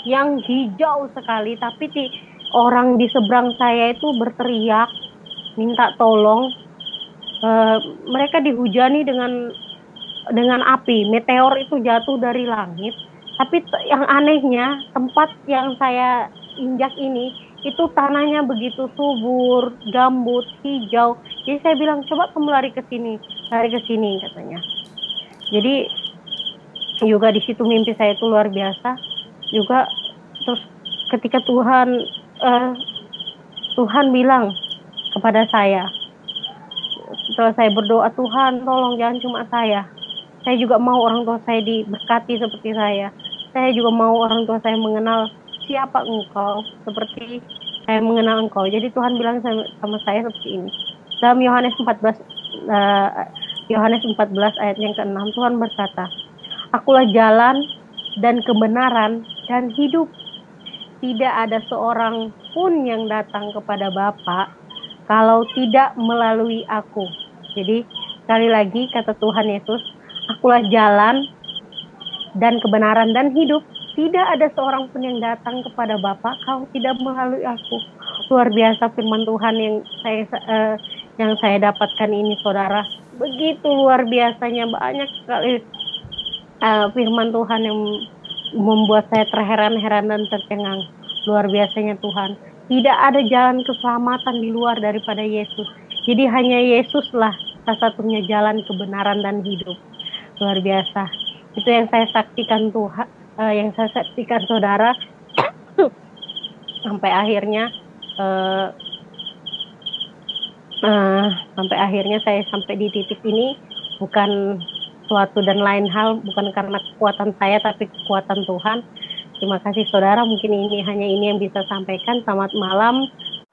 yang hijau sekali, tapi orang di seberang saya itu berteriak minta tolong. Mereka dihujani dengan api, meteor itu jatuh dari langit. Tapi yang anehnya, tempat yang saya injak ini, itu tanahnya begitu subur, gambut, hijau. Jadi saya bilang, coba kamu lari ke sini katanya. Jadi juga di situ mimpi saya itu luar biasa. Juga terus ketika Tuhan bilang kepada saya, setelah saya berdoa, Tuhan tolong jangan cuma saya juga mau orang tua saya diberkati seperti saya juga mau orang tua saya mengenal siapa engkau seperti saya mengenal engkau. Jadi Tuhan bilang sama saya seperti ini dalam Yohanes 14 ayat yang ke-6, Tuhan berkata, akulah jalan dan kebenaran dan hidup, tidak ada seorang pun yang datang kepada Bapa kalau tidak melalui aku. Jadi sekali lagi kata Tuhan Yesus, akulah jalan dan kebenaran dan hidup. Tidak ada seorang pun yang datang kepada Bapa kalau tidak melalui aku. luar biasa firman Tuhan yang saya dapatkan ini, saudara. Begitu luar biasanya, banyak sekali firman Tuhan yang membuat saya terheran-heran dan tercengang. Luar biasanya Tuhan. Tidak ada jalan keselamatan di luar daripada Yesus. Jadi hanya Yesuslah satu-satunya jalan kebenaran dan hidup. Luar biasa. Itu yang saya saksikan Tuhan, yang saya saksikan saudara. Sampai akhirnya saya sampai di titik ini, bukan suatu dan lain hal, bukan karena kekuatan saya tapi kekuatan Tuhan. Terima kasih saudara, mungkin hanya ini yang bisa sampaikan. Selamat malam.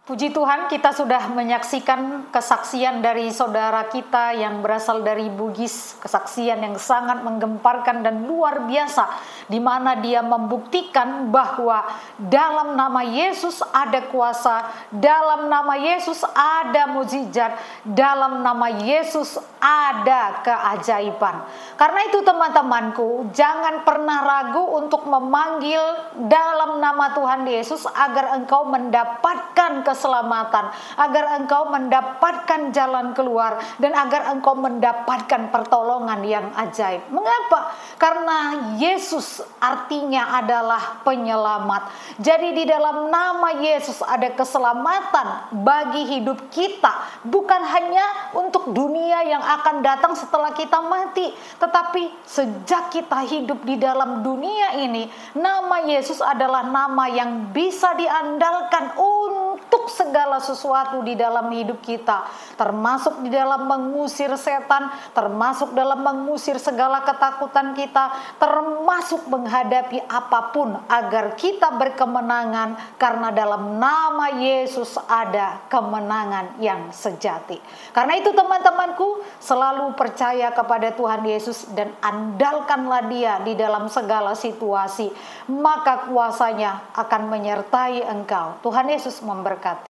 Puji Tuhan, kita sudah menyaksikan kesaksian dari saudara kita yang berasal dari Bugis, kesaksian yang sangat menggemparkan dan luar biasa, di mana dia membuktikan bahwa dalam nama Yesus ada kuasa, dalam nama Yesus ada mukjizat, dalam nama Yesus ada keajaiban. Karena itu teman-temanku, jangan pernah ragu untuk memanggil dalam nama Tuhan Yesus agar engkau mendapatkan keselamatan, agar engkau mendapatkan jalan keluar, dan agar engkau mendapatkan pertolongan yang ajaib. Mengapa? Karena Yesus artinya adalah penyelamat. Jadi di dalam nama Yesus ada keselamatan bagi hidup kita, bukan hanya untuk dunia yang akan datang setelah kita mati, tetapi sejak kita hidup di dalam dunia ini, nama Yesus adalah nama yang bisa diandalkan untuk segala sesuatu di dalam hidup kita, termasuk di dalam mengusir setan, termasuk dalam mengusir segala ketakutan kita, termasuk menghadapi apapun agar kita berkemenangan, karena dalam nama Yesus ada kemenangan yang sejati. Karena itu teman-temanku, selalu percaya kepada Tuhan Yesus dan andalkanlah Dia di dalam segala situasi, maka kuasanya akan menyertai engkau. Tuhan Yesus memberkati.